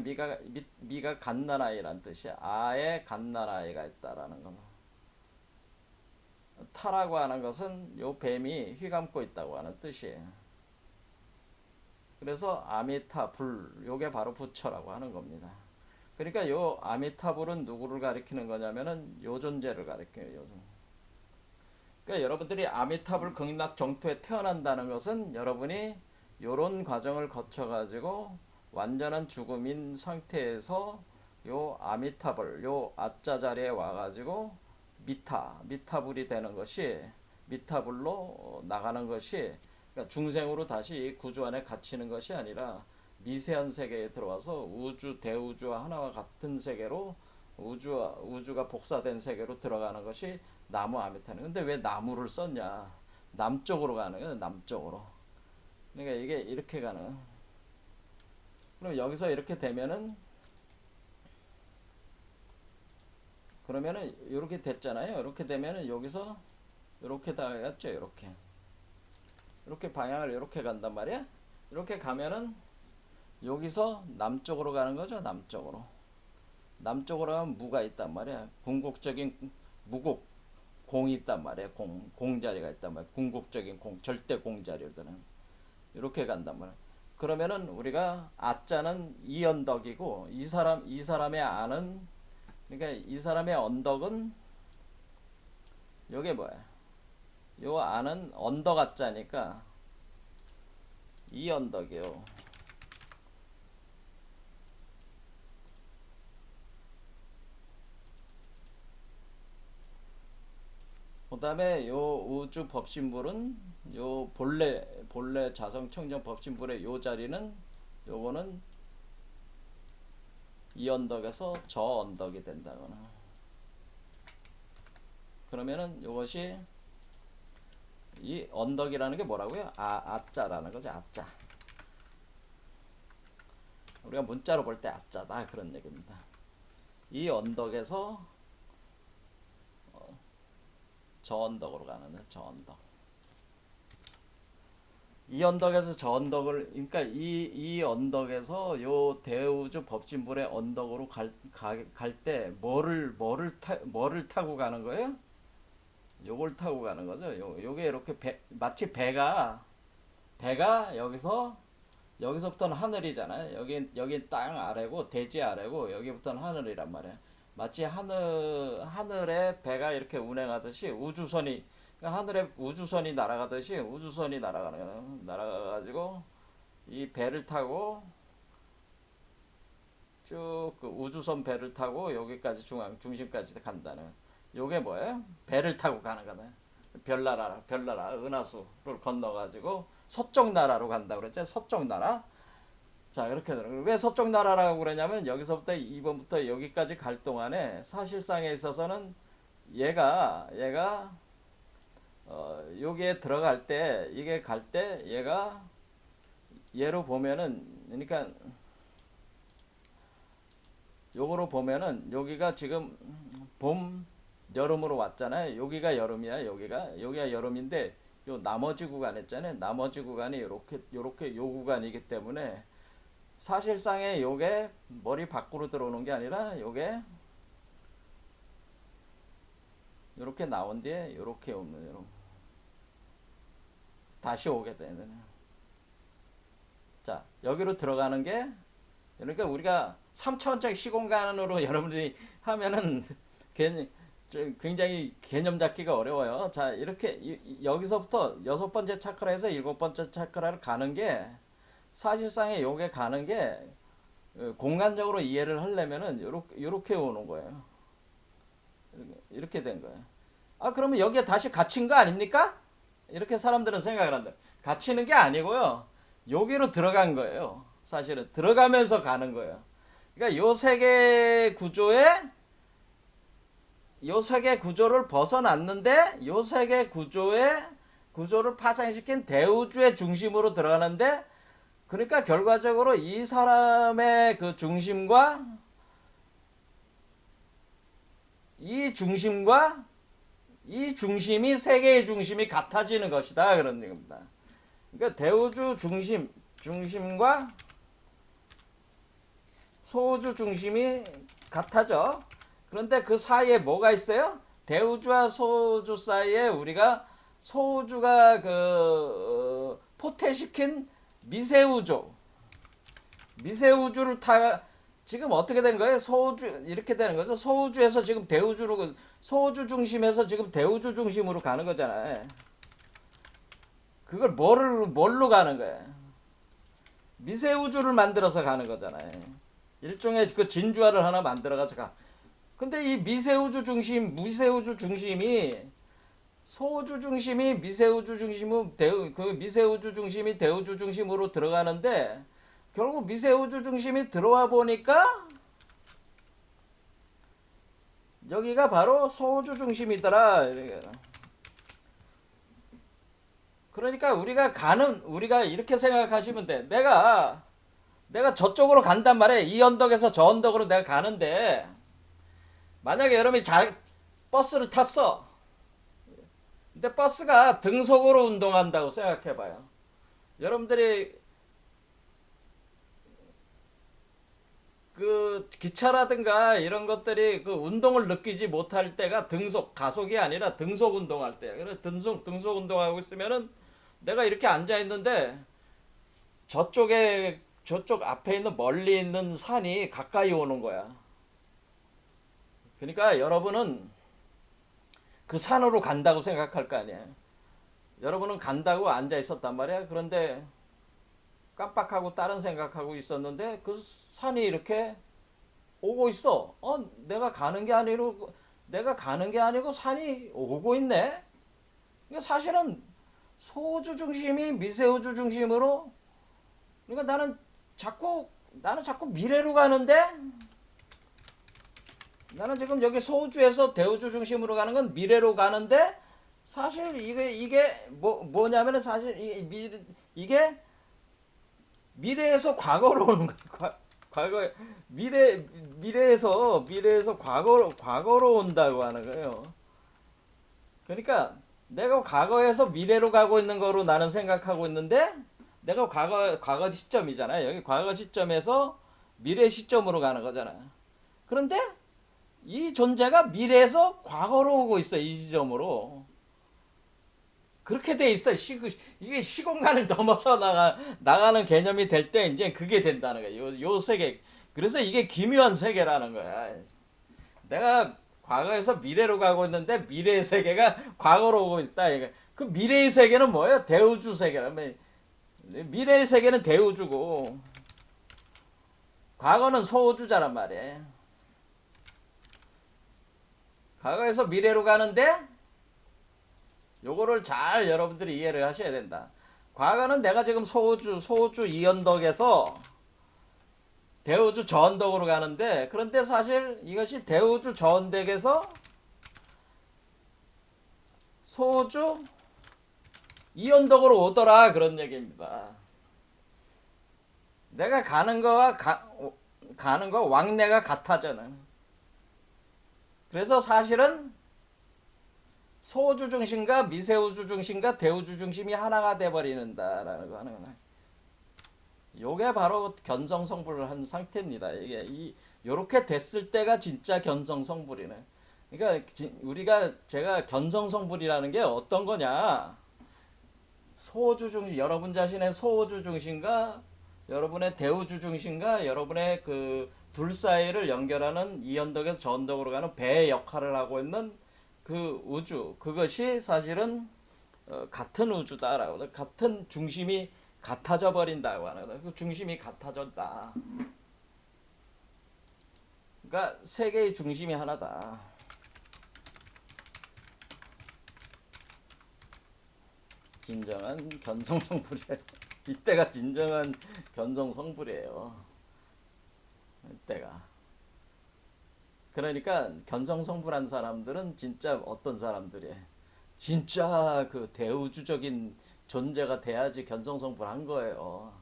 미가 갓난아이란 뜻이야. 아에 갓난아이가 있다라는 거. 타라고 하는 것은 요 뱀이 휘감고 있다고 하는 뜻이에요. 그래서 아미타불 요게 바로 부처라고 하는 겁니다. 그러니까 요 아미타불은 누구를 가리키는 거냐면은 요 존재를 가리켜요. 요 존재. 그러니까 여러분들이 아미타불 극락 정토에 태어난다는 것은 여러분이 요런 과정을 거쳐 가지고 완전한 죽음인 상태에서 요 아미타불 요 아자 자리에 와 가지고 미타불이 되는 것이 미타불로 나가는 것이 그러니까 중생으로 다시 구조 안에 갇히는 것이 아니라 미세한 세계에 들어와서 우주 대우주와 하나와 같은 세계로 우주가 복사된 세계로 들어가는 것이 나무 아미타는. 근데 왜 나무를 썼냐? 남쪽으로 가는 거예요. 남쪽으로. 그러니까 이게 이렇게 가는. 그럼 여기서 이렇게 되면은 그러면은 이렇게 됐잖아요. 이렇게 되면은 여기서 이렇게 다 갔죠. 이렇게 방향을 이렇게 간단 말이야. 이렇게 가면은 여기서 남쪽으로 가는 거죠. 남쪽으로 가면 무가 있단 말이야. 궁극적인 무국 공이 있단 말이야. 공자리가 있단 말이야. 궁극적인 절대 공자리들은 이렇게 간단 말이야. 그러면은 우리가 아자는 이 언덕이고 이 사람의 아는 그러니까 이 사람의 언덕은 요게 뭐야? 요 아는 언덕 아자니까 이 언덕이요. 그 다음에 요 우주 법신불은 요 본래 자성 청정 법신불의 요 자리는 요거는 이 언덕에서 저 언덕이 된다거나 그러면은 요것이 이 언덕이라는 게 뭐라고요? 아자라는 거죠. 아자. 우리가 문자로 볼 때 아짜다 그런 얘기입니다. 이 언덕에서 저 언덕으로 가는 저 언덕. 이 언덕에서 저 언덕을 그러니까 이 언덕에서 요 대우주 법진불의 언덕으로 갈 때 뭐를 타고 가는 거예요? 요걸 타고 가는 거죠. 요게 이렇게 마치 배가 여기서부터는 하늘이잖아요. 여기 땅 아래고 대지 아래고 여기부터는 하늘이란 말이에요. 마치 하늘에 배가 이렇게 운행하듯이 우주선이 그러니까 하늘에 우주선이 날아가듯이 우주선이 날아가가지고 이 배를 타고 쭉 그 우주선 배를 타고 여기까지 중심까지 간다는 요게 뭐예요? 배를 타고 가는 거네. 별나라 은하수를 건너가지고 서쪽 나라로 간다 그랬죠. 서쪽 나라. 자 이렇게 되는 거예요. 왜 서쪽 나라라고 그러냐면 여기서부터 2번부터 여기까지 갈 동안에 사실상에 있어서는 얘가 여기에 들어갈 때 이게 갈 때 얘가 얘로 보면은 그러니까 요거로 보면은 여기가 지금 봄 여름으로 왔잖아요. 여기가 여름이야. 여기가 여름인데 요 나머지 구간 있잖아요. 나머지 구간이 요렇게 요 구간이기 때문에 사실상에 요게 머리 밖으로 들어오는 게 아니라 요게 요렇게 나온 뒤에 요렇게 오는 요런 다시 오게 되는. 자 여기로 들어가는 게 그러니까 우리가 3차원적 시공간으로 여러분들이 하면은 굉장히 개념 잡기가 어려워요. 자 이렇게 여기서부터 6번째 차크라에서 7번째 차크라를 가는 게 사실상에 요게 가는 게 공간적으로 이해를 하려면은 요렇게 오는 거예요. 이렇게 된 거예요. 아 그러면 여기에 다시 갇힌 거 아닙니까? 이렇게 사람들은 생각을 한다. 갇히는 게 아니고요. 여기로 들어간 거예요. 사실은 들어가면서 가는 거예요. 그러니까 요 세계 구조를 벗어났는데 요 세계 구조를 파생시킨 대우주의 중심으로 들어가는데 그러니까 결과적으로 이 사람의 그 중심과 이 중심이 세계의 중심이 같아지는 것이다 그런 얘기입니다. 그러니까 대우주 중심과 소우주 중심이 같아져. 그런데 그 사이에 뭐가 있어요? 대우주와 소우주 사이에 우리가 소우주가 포태시킨 미세우주를 지금 어떻게 된 거예요? 소우주 이렇게 되는 거죠. 소우주에서 지금 대우주로 소우주 중심에서 지금 대우주 중심으로 가는 거잖아요. 그걸 뭘로 가는 거예요? 미세우주를 만들어서 가는 거잖아요. 일종의 그 진주화를 하나 만들어가지고 가. 근데 이 미세우주 중심이 소우주 중심이 미세우주 중심은 미세우주 중심이 대우주 중심으로 들어가는데 결국 미세우주 중심이 들어와 보니까 여기가 바로 소우주 중심이더라. 그러니까 우리가 이렇게 생각하시면 돼. 내가 저쪽으로 간단 말이야. 이 언덕에서 저 언덕으로 내가 가는데 만약에 여러분이 버스를 탔어. 근데 버스가 등속으로 운동한다고 생각해봐요. 여러분들이 그 기차라든가 이런 것들이 그 운동을 느끼지 못할 때가 가속이 아니라 등속 운동할 때야. 그래서 등속 운동하고 있으면은 내가 이렇게 앉아 있는데 저쪽 앞에 있는 멀리 있는 산이 가까이 오는 거야. 그러니까 여러분은 그 산으로 간다고 생각할 거 아니에요. 여러분은 간다고 앉아 있었단 말이야. 그런데 깜빡하고 다른 생각하고 있었는데 그 산이 이렇게 오고 있어. 내가 가는 게 아니고 산이 오고 있네. 그러니까 사실은 소우주 중심이 미세우주 중심으로 그러니까 나는 자꾸 미래로 가는데 나는 지금 여기 소우주에서 대우주 중심으로 가는 건 미래로 가는데 사실 이게 뭐냐면은 사실 이게 미래에서 과거로 오는 거야. 과거 미래에서 과거로 온다고 하는 거예요. 그러니까 내가 과거에서 미래로 가고 있는 거로 나는 생각하고 있는데 내가 과거 시점이잖아요. 여기 과거 시점에서 미래 시점으로 가는 거잖아요. 그런데 이 존재가 미래에서 과거로 오고 있어. 이 지점으로. 그렇게 돼 있어. 이게 시공간을 넘어서 나가는 개념이 될 때 이제 그게 된다는 거야. 요 세계. 그래서 이게 기묘한 세계라는 거야. 내가 과거에서 미래로 가고 있는데 미래의 세계가 과거로 오고 있다. 그 미래의 세계는 뭐예요? 대우주 세계라. 미래의 세계는 대우주고 과거는 소우주자란 말이에요. 과거에서 미래로 가는데 요거를 잘 여러분들이 이해를 하셔야 된다. 과거는 내가 지금 소우주 이언덕에서 대우주 저언덕으로 가는데 그런데 사실 이것이 대우주 저언덕에서 소우주 이언덕으로 오더라 그런 얘기입니다. 내가 가는 거와 왕래가 같아져는. 그래서 사실은 소우주 중심과 미세우주 중심과 대우주 중심이 하나가 돼버리는다라는 거 하는 거나. 요게 바로 견성성불을 한 상태입니다. 이게 요렇게 됐을 때가 진짜 견성성불이네. 그러니까 제가 견성성불이라는 게 어떤 거냐? 소우주 중심, 여러분 자신의 소우주 중심과 여러분의 대우주 중심과 여러분의 그 둘 사이를 연결하는 이 언덕에서 저 언덕으로 가는 배의 역할을 하고 있는 그 우주, 그것이 사실은 같은 우주다라고, 같은 중심이 같아져 버린다고 하는 거다. 그 중심이 같아졌다. 그러니까 세계의 중심이 하나다. 진정한 견성성불이에요. 이때가 진정한 견성성불이에요. 이때가. 그러니까 견성성불한 사람들은 진짜 어떤 사람들이에요? 진짜 그 대우주적인 존재가 돼야지 견성성불한 거예요.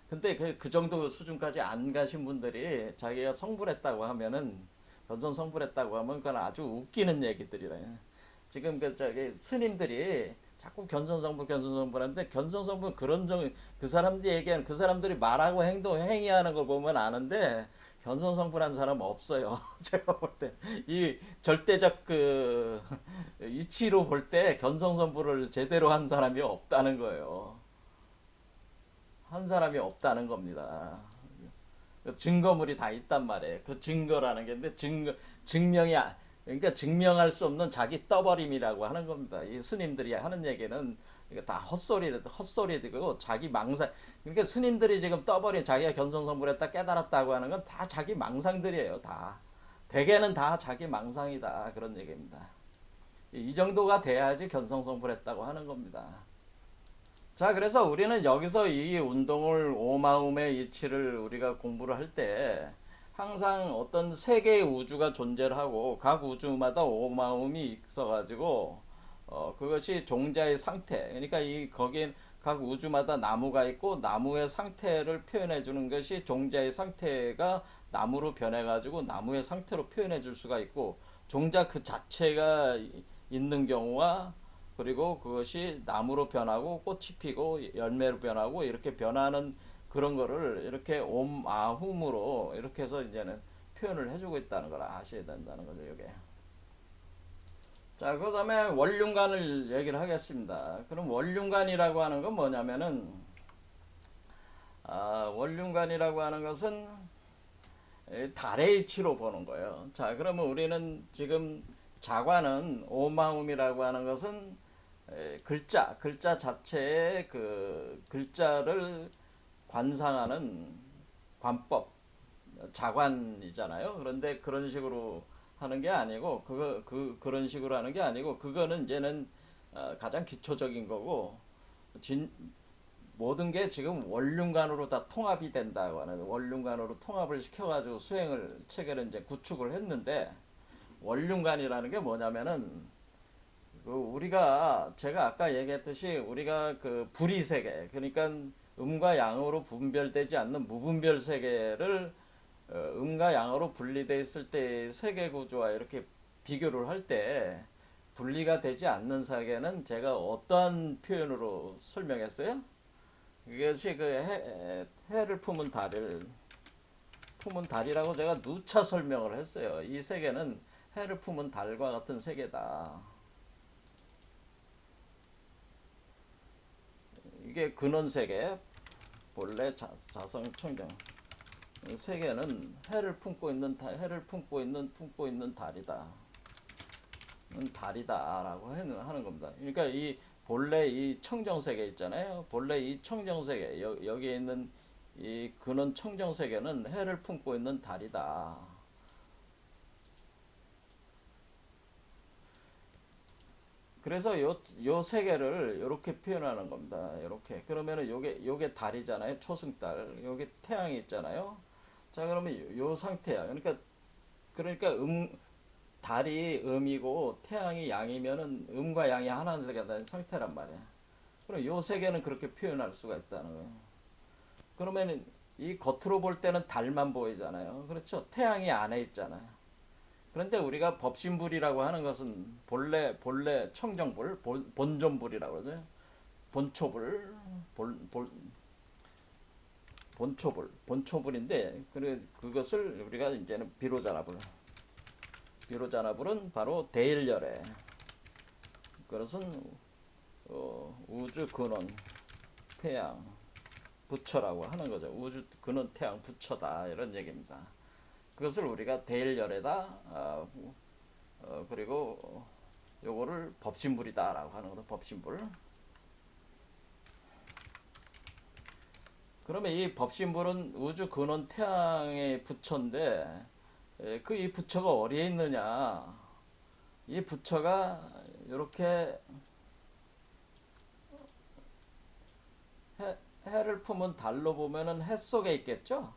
근데 그 정도 수준까지 안 가신 분들이 자기가 성불했다고 하면은 견성성불했다고 하면 그건 아주 웃기는 얘기들이래. 지금 저기 스님들이 자꾸 견성성불 하는데 견성성불 그 사람들이 얘기하는 그 사람들이 말하고 행위하는 걸 보면 아는데 견성성불한 사람 없어요. 제가 볼 때 이 절대적 그 이치로 볼 때 견성성불을 제대로 한 사람이 없다는 거예요. 한 사람이 없다는 겁니다. 증거물이 다 있단 말이에요. 그 증거라는 게 근데 그러니까 증명할 수 없는 자기 떠버림이라고 하는 겁니다. 이 스님들이 하는 얘기는 이거 다 헛소리고 자기 망상. 그러니까 스님들이 지금 떠버린 자기가 견성성불했다 깨달았다고 하는 건 다 자기 망상들이에요. 다 대개는 다 자기 망상이다 그런 얘기입니다. 이 정도가 돼야지 견성성불했다고 하는 겁니다. 자, 그래서 우리는 여기서 이 운동을 오마음의 이치를 우리가 공부를 할 때 항상 어떤 세 개의 우주가 존재를 하고 각 우주마다 오마음이 있어가지고 그것이 종자의 상태. 그러니까 거긴 각 우주마다 나무가 있고 나무의 상태를 표현해 주는 것이 종자의 상태가 나무로 변해가지고 나무의 상태로 표현해 줄 수가 있고 종자 그 자체가 있는 경우와 그리고 그것이 나무로 변하고 꽃이 피고 열매로 변하고 이렇게 변하는 그런 거를 이렇게 옴아훔으로 이렇게 해서 이제는 표현을 해주고 있다는 걸 아셔야 된다는 거죠, 이게. 자, 그 다음에 원륜관을 얘기를 하겠습니다. 그럼 원륜관이라고 하는 건 뭐냐면은, 원륜관이라고 하는 것은 달의 이치로 보는 거예요. 자, 그러면 우리는 지금 자관은 오마움이라고 하는 것은 글자 자체의 그 글자를 관상하는 관법, 자관이잖아요. 그런데 그런 식으로 하는 게 아니고 그런 식으로 하는 게 아니고 그거는 이제는 가장 기초적인 거고 모든 게 지금 원륜관으로 다 통합이 된다고 하는 원륜관으로 통합을 시켜가지고 수행을 체계를 이제 구축을 했는데 원륜관이라는 게 뭐냐면은 제가 아까 얘기했듯이 우리가 그 불이 세계 그러니까 음과 양으로 분별되지 않는 무분별 세계를 음과 양으로 분리되어 있을 때 세계 구조와 이렇게 비교를 할 때 분리가 되지 않는 세계는 제가 어떠한 표현으로 설명했어요? 이것이 그 해를 품은 달이라고 제가 누차 설명을 했어요. 이 세계는 해를 품은 달과 같은 세계다. 이게 근원 세계, 본래 자성 청정 세계는 품고 있는 달이다. 달이다라고 하는 겁니다. 그러니까 이 본래 이 청정 세계 있잖아요. 본래 이 청정 세계 여기에 있는 이 근원 청정 세계는 해를 품고 있는 달이다. 그래서 요 세계를 이렇게 표현하는 겁니다. 이렇게 그러면은 요게 달이잖아요. 초승달. 요게 태양이 있잖아요. 자 그러면 요 상태야. 그러니까 달이 음이고 태양이 양이면은 음과 양이 하나 되는 상태란 말이야. 그럼 요 세계는 그렇게 표현할 수가 있다는 거예요. 그러면은 이 겉으로 볼 때는 달만 보이잖아요. 그렇죠? 태양이 안에 있잖아요. 그런데 우리가 법신불이라고 하는 것은 본래 청정불, 본존불이라고 그러죠. 본초불, 본초불인데 그것을 우리가 이제는 비로자나불은 바로 대일열애. 그것은 우주 근원 태양 부처라고 하는 거죠. 우주 근원 태양 부처다 이런 얘기입니다. 그것을 우리가 대일열애다. 그리고 요거를 법신불이다라고 하는 거죠. 법신불. 그러면 이 법신불은 우주 근원 태양의 부처인데 그 이 부처가 어디에 있느냐? 이 부처가 이렇게 해를 품은 달로 보면은 해 속에 있겠죠?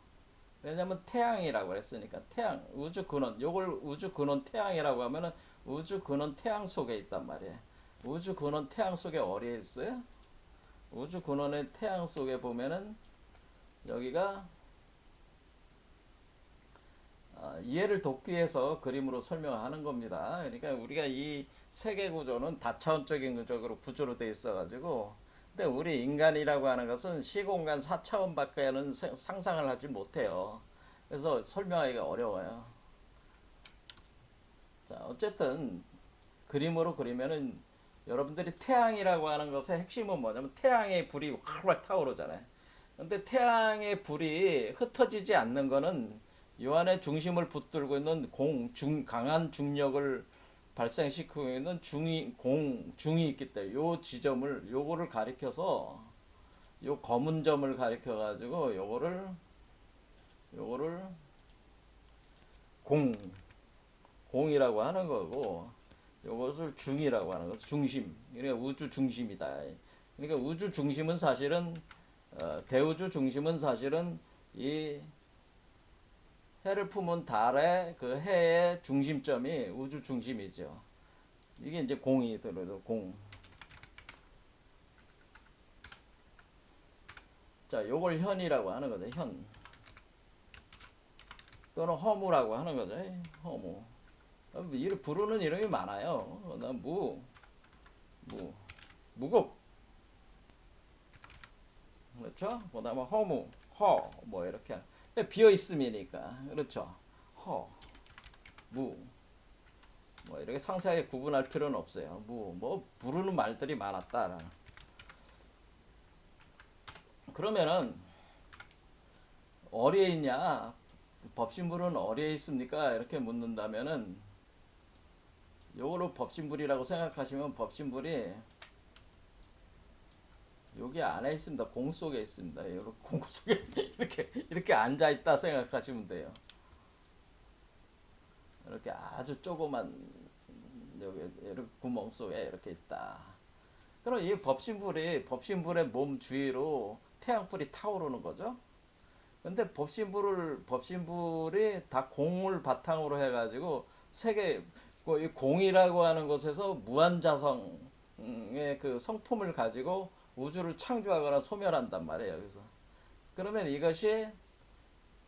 왜냐면 태양이라고 그랬으니까 태양 우주 근원 요걸 우주 근원 태양이라고 하면은 우주 근원 태양 속에 있단 말이에요. 우주 근원 태양 속에 어디에 있어요? 우주 근원의 태양 속에 보면은 여기가 이해를 돕기 위해서 그림으로 설명하는 겁니다. 그러니까 우리가 이 세계 구조는 다차원적인 구조로 돼 있어가지고, 근데 우리 인간이라고 하는 것은 시공간 4차원 밖에는 상상을 하지 못해요. 그래서 설명하기가 어려워요. 자, 어쨌든 그림으로 그리면은 여러분들이 태양이라고 하는 것의 핵심은 뭐냐면 태양의 불이 활활 타오르잖아요. 근데 태양의 불이 흩어지지 않는 거는 요 안에 중심을 붙들고 있는 강한 중력을 발생시키고 있는 중이 있기 때문에 요거를 가리켜서 요 검은 점을 가리켜 가지고 요거를 공, 공이라고 하는 거고 요것을 중이라고 하는 거죠. 중심. 그러니까 우주 중심이다. 그러니까 우주 중심은 사실은 대우주 중심은 사실은 이 해를 품은 달의 그 해의 중심점이 우주 중심이죠. 이게 이제 공이 들어요. 공. 자, 요걸 현이라고 하는 거죠. 현. 또는 허무라고 하는 거죠. 허무. 이를 부르는 이름이 많아요. 무국. 그렇죠? 그다음에 허무, 뭐 이렇게 비어 있음이니까 그렇죠. 무, 뭐 이렇게 상세하게 구분할 필요는 없어요. 뭐 부르는 말들이 많았다. 그러면은 어디에 있냐? 법신불은 어디에 있습니까? 이렇게 묻는다면은 요거로 법신불이라고 생각하시면 법신불이 여기 안에 있습니다. 공 속에 있습니다. 공 속에 이렇게 앉아 있다 생각하시면 돼요. 이렇게 아주 조그만 여기 이렇게 구멍 속에 이렇게 있다. 그럼 이 법신불의 몸 주위로 태양불이 타오르는 거죠. 근데 법신불이 다 공을 바탕으로 해가지고 이 공이라고 하는 것에서 무한자성의 그 성품을 가지고 우주를 창조하거나 소멸한단 말이에요. 그래서 그러면 이것이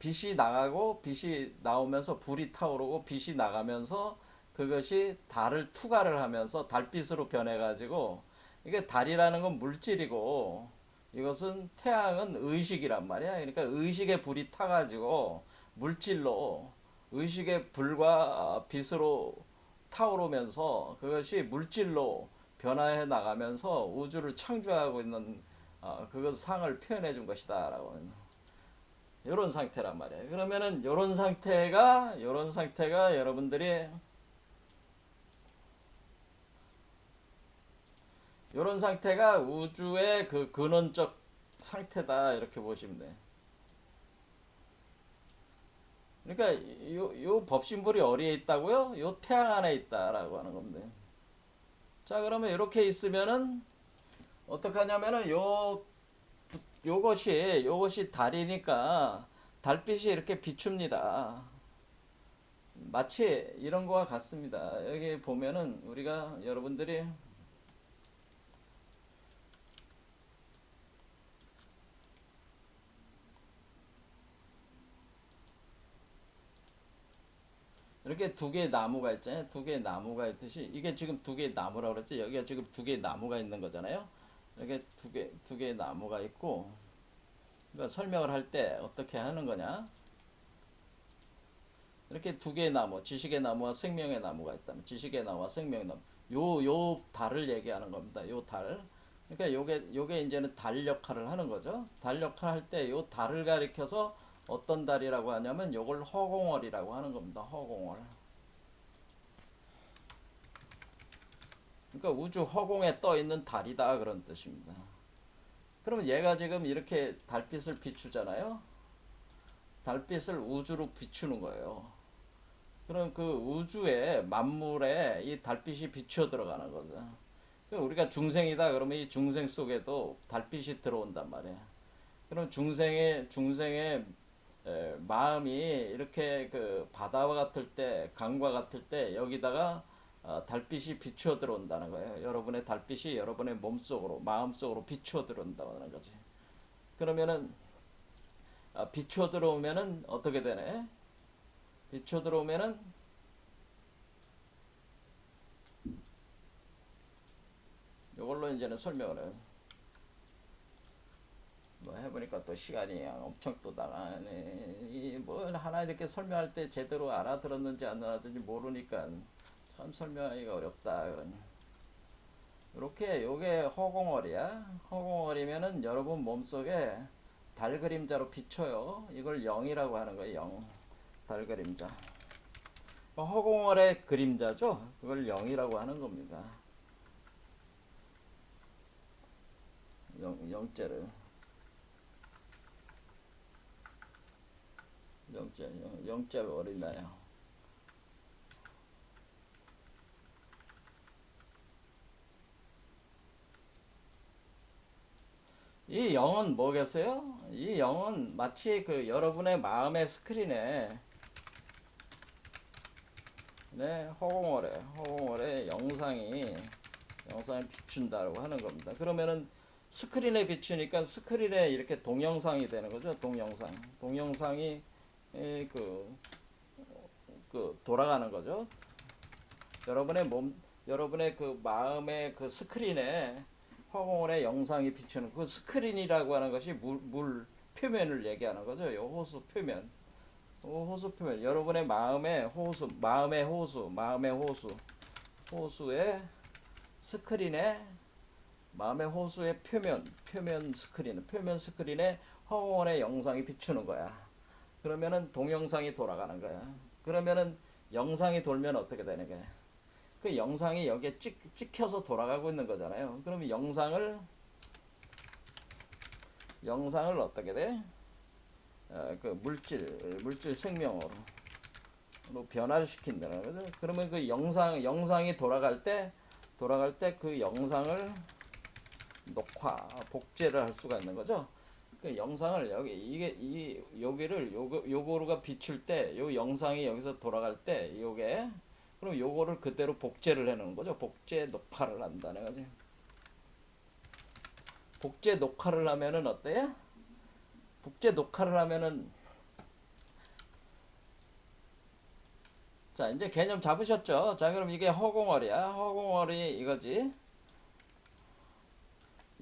빛이 나가고 빛이 나오면서 불이 타오르고 빛이 나가면서 그것이 달을 투과를 하면서 달빛으로 변해가지고 이게 달이라는 건 물질이고 이것은 태양은 의식이란 말이야. 그러니까 의식의 불이 타가지고 물질로 의식의 불과 빛으로 타오르면서 그것이 물질로 변화해 나가면서 우주를 창조하고 있는 그것 상을 표현해 준 것이다라고 이런 상태란 말이에요. 그러면은 이런 상태가 여러분들이 이런 상태가 우주의 그 근원적 상태다 이렇게 보시면 돼. 그러니까 요 법신불이 어디에 있다고요? 요 태양 안에 있다라고 하는 겁니다. 자, 그러면 이렇게 있으면은 어떻게 하냐면은 요것이 달이니까 달빛이 이렇게 비춥니다. 마치 이런 거와 같습니다. 여기 보면은 우리가 여러분들이 이렇게 두 개의 나무가 있잖아요. 두 개의 나무가 있듯이 이게 지금 두 개의 나무라고 그랬지. 여기가 지금 두 개의 나무가 있는 거잖아요. 이렇게 두 개의 나무가 있고 그러니까 설명을 할 때 어떻게 하는 거냐? 이렇게 두 개의 나무, 지식의 나무와 생명의 나무가 있다면 지식의 나무와 생명의 나무. 요 달을 얘기하는 겁니다. 요 달. 그러니까 요게 이제는 달 역할을 하는 거죠. 달 역할 할 때 요 달을 가리켜서 어떤 달이라고 하냐면 요걸 허공월이라고 하는 겁니다. 허공월. 그러니까 우주 허공에 떠 있는 달이다 그런 뜻입니다. 그러면 얘가 지금 이렇게 달빛을 비추잖아요. 달빛을 우주로 비추는 거예요. 그럼 그 우주의 만물에 이 달빛이 비춰 들어가는 거죠. 우리가 중생이다 그러면 이 중생 속에도 달빛이 들어온단 말이에요. 그럼 중생의 마음이 이렇게 그 바다와 같을 때 강과 같을 때 여기다가 달빛이 비추어 들어온다는 거예요. 여러분의 달빛이 여러분의 몸속으로 마음속으로 비추어 들어온다는 거지. 그러면은 비추어 들어오면은 어떻게 되네? 비추어 들어오면은 이걸로 이제는 설명을 해요. 뭐 해보니까 또 시간이 엄청 또 나가네. 뭐 하나 이렇게 설명할 때 제대로 알아들었는지 안 알아들었는지 모르니까 참 설명하기가 어렵다. 이렇게 요게 허공얼이야. 허공얼이면은 여러분 몸속에 달 그림자로 비춰요. 이걸 영이라고 하는 거예요. 영. 달 그림자. 허공얼의 그림자죠. 그걸 영이라고 하는 겁니다. 영자를. 영자가 어린다요. 이 영은 뭐겠어요? 이 영은 마치 그 여러분의 마음의 스크린에 네, 허공월에 영상이 비춘다고 하는 겁니다. 그러면은 스크린에 비추니까 스크린에 이렇게 동영상이 되는 거죠. 동영상이 그 돌아가는 거죠. 여러분의 그 마음의 그 스크린에 허공원의 영상이 비추는 그 스크린이라고 하는 것이 물 표면을 얘기하는 거죠. 요 호수 표면. 호수 표면. 여러분의 호수의 스크린에 마음의 호수의 표면 스크린에 허공원의 영상이 비추는 거야. 그러면은 동영상이 돌아가는 거야. 그러면은 영상이 돌면 어떻게 되는 거야? 그 영상이 여기에 찍혀서 돌아가고 있는 거잖아요. 그러면 영상을 어떻게 돼? 그 물질 생명으로 변화를 시킨다는 거죠. 그러면 그 영상이 돌아갈 때 그 영상을 복제를 할 수가 있는 거죠. 그 영상을 요거가 비출 때, 요 영상이 여기서 돌아갈 때, 그럼 요거를 그대로 복제를 해놓은 거죠. 복제 녹화를 한다는 거죠. 복제 녹화를 하면은 어때요? 복제 녹화를 하면은 자, 이제 개념 잡으셨죠? 자, 그럼 이게 허공어리야. 허공어리 이거지.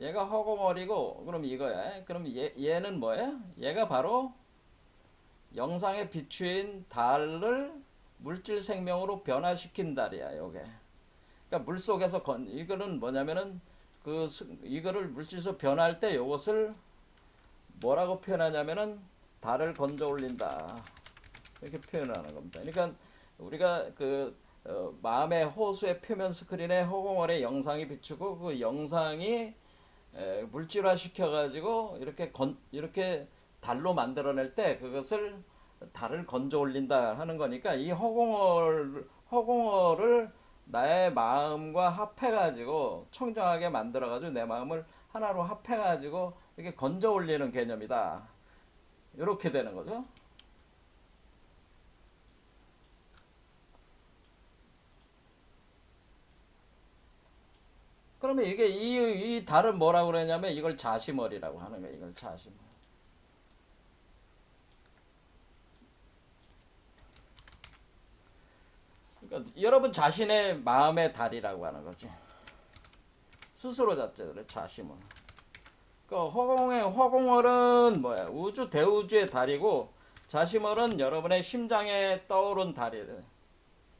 얘가 허공어리고, 그럼 이거야. 그럼 얘는 뭐야? 얘가 바로 영상에 비추인 달을 물질 생명으로 변화시킨 달이야, 요게. 그러니까 물 속에서 이거는 뭐냐면은 이거를 물질에서 변화할 때 요것을 뭐라고 표현하냐면은 달을 건져 올린다. 이렇게 표현을 하는 겁니다. 그러니까 우리가 마음의 호수의 표면 스크린에 허공어리 영상이 비추고 그 영상이 물질화 시켜가지고 이렇게 달로 만들어낼 때 그것을 달을 건져 올린다 하는 거니까 이 허공어를 나의 마음과 합해가지고 청정하게 만들어가지고 내 마음을 하나로 합해가지고 이렇게 건져 올리는 개념이다. 이렇게 되는 거죠. 그러면 이게 이 달은 뭐라고 그러냐면 이걸 자시머리라고 하는 거예요. 이걸 자시머리. 그러니까 여러분 자신의 마음의 달이라고 하는 거지. 스스로 자체를 자시머리. 그 허공월은 뭐야? 우주 대우주의 달이고 자시멀은 여러분의 심장에 떠오른 달이에요.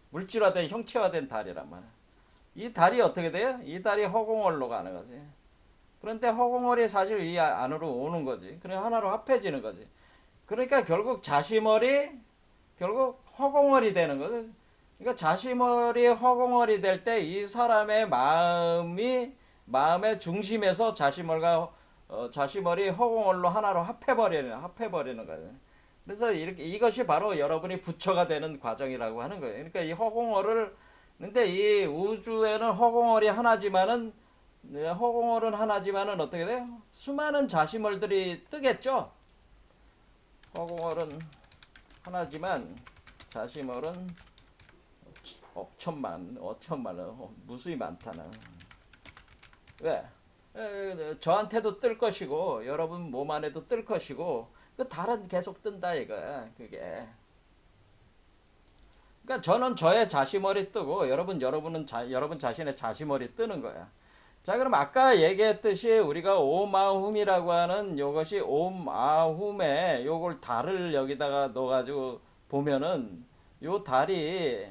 물질화된 형체화된 달이란 말이야. 이 달이 어떻게 돼요? 이 달이 허공월로 가는 거지. 그런데 허공월이 사실 이 안으로 오는 거지. 그래 하나로 합해지는 거지. 그러니까 결국 자시멀이 결국 허공월이 되는 거지. 그러니까 자시멀이 허공월이 될 때 이 사람의 마음의 중심에서 자시멀이 허공월로 하나로 합해버리는 거예요. 그래서 이것이 바로 여러분이 부처가 되는 과정이라고 하는 거예요. 그러니까 이 허공월을 근데 이 우주에는 허공월은 하나지만은 어떻게 돼요? 수많은 자시멀들이 뜨겠죠. 허공월은 하나지만 자시멀은 억천만 무수히 많다는. 왜? 저한테도 뜰 것이고 여러분 몸 안에도 뜰 것이고 그 달은 계속 뜬다 이거야. 그게. 그러니까 저는 저의 자시머리 뜨고 여러분은 여러분 자신의 자시머리 뜨는 거야. 자, 그럼 아까 얘기했듯이 우리가 옴아훔이라고 하는 요것이 옴아훔에 요걸 달을 여기다가 넣어가지고 보면은 요 달이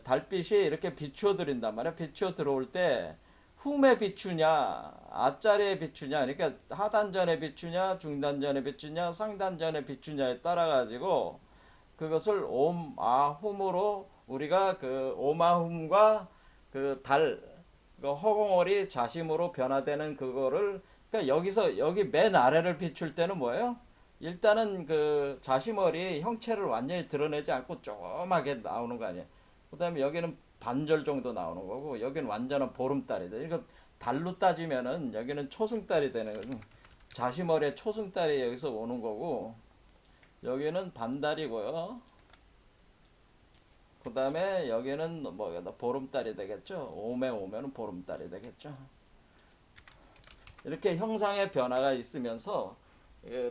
달빛이 이렇게 비추어 들인단 말이야. 비추어 들어올 때 훔에 비추냐, 아자리에 비추냐, 그러니까 하단전에 비추냐, 중단전에 비추냐, 상단전에 비추냐에 따라 가지고 그것을 옴아훔으로 우리가 그 옴아훔과 그 달, 그 허공월이 자심으로 변화되는 그거를 그러니까 여기 맨 아래를 비출 때는 뭐예요? 일단은 그 자심월이 형체를 완전히 드러내지 않고 조그맣게 나오는 거 아니에요. 그다음에 여기는 반절 정도 나오는 거고 여기는 완전한 보름달이 돼. 이거 달로 따지면은 여기는 초승달이 되는 거죠. 자시머리에 초승달이 여기서 오는 거고 여기는 반달이고요. 그 다음에 여기는 뭐 보름달이 되겠죠. 오메 오면은 보름달이 되겠죠. 이렇게 형상의 변화가 있으면서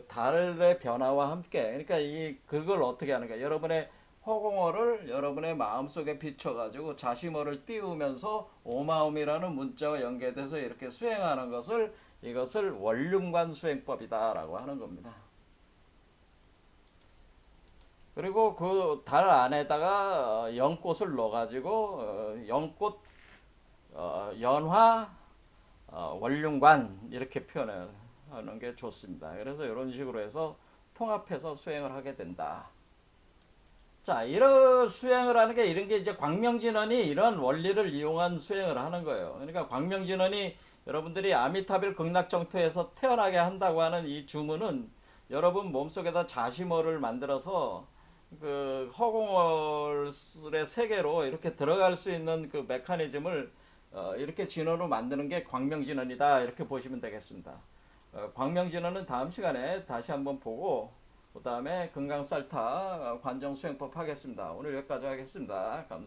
달의 변화와 함께 그러니까 그걸 어떻게 하는가 여러분의 허공어를 여러분의 마음속에 비춰가지고 자시머를 띄우면서 오마움이라는 문자와 연계돼서 이렇게 수행하는 이것을 원륜관 수행법이다라고 하는 겁니다. 그리고 그 달 안에다가 연꽃을 넣어가지고 연꽃 연화 원륜관 이렇게 표현하는 게 좋습니다. 그래서 이런 식으로 해서 통합해서 수행을 하게 된다. 자, 이런 수행을 하는 게 이런 게 이제 광명진원이 이런 원리를 이용한 수행을 하는 거예요. 그러니까 광명진원이 여러분들이 아미타빌 극락정토에서 태어나게 한다고 하는 이 주문은 여러분 몸속에다 자시머를 만들어서 그 허공월의 세계로 이렇게 들어갈 수 있는 그 메커니즘을 이렇게 진원으로 만드는 게 광명진원이다 이렇게 보시면 되겠습니다. 광명진원은 다음 시간에 다시 한번 보고 그 다음에 금강살타 관정수행법 하겠습니다. 오늘 여기까지 하겠습니다. 감사합니다.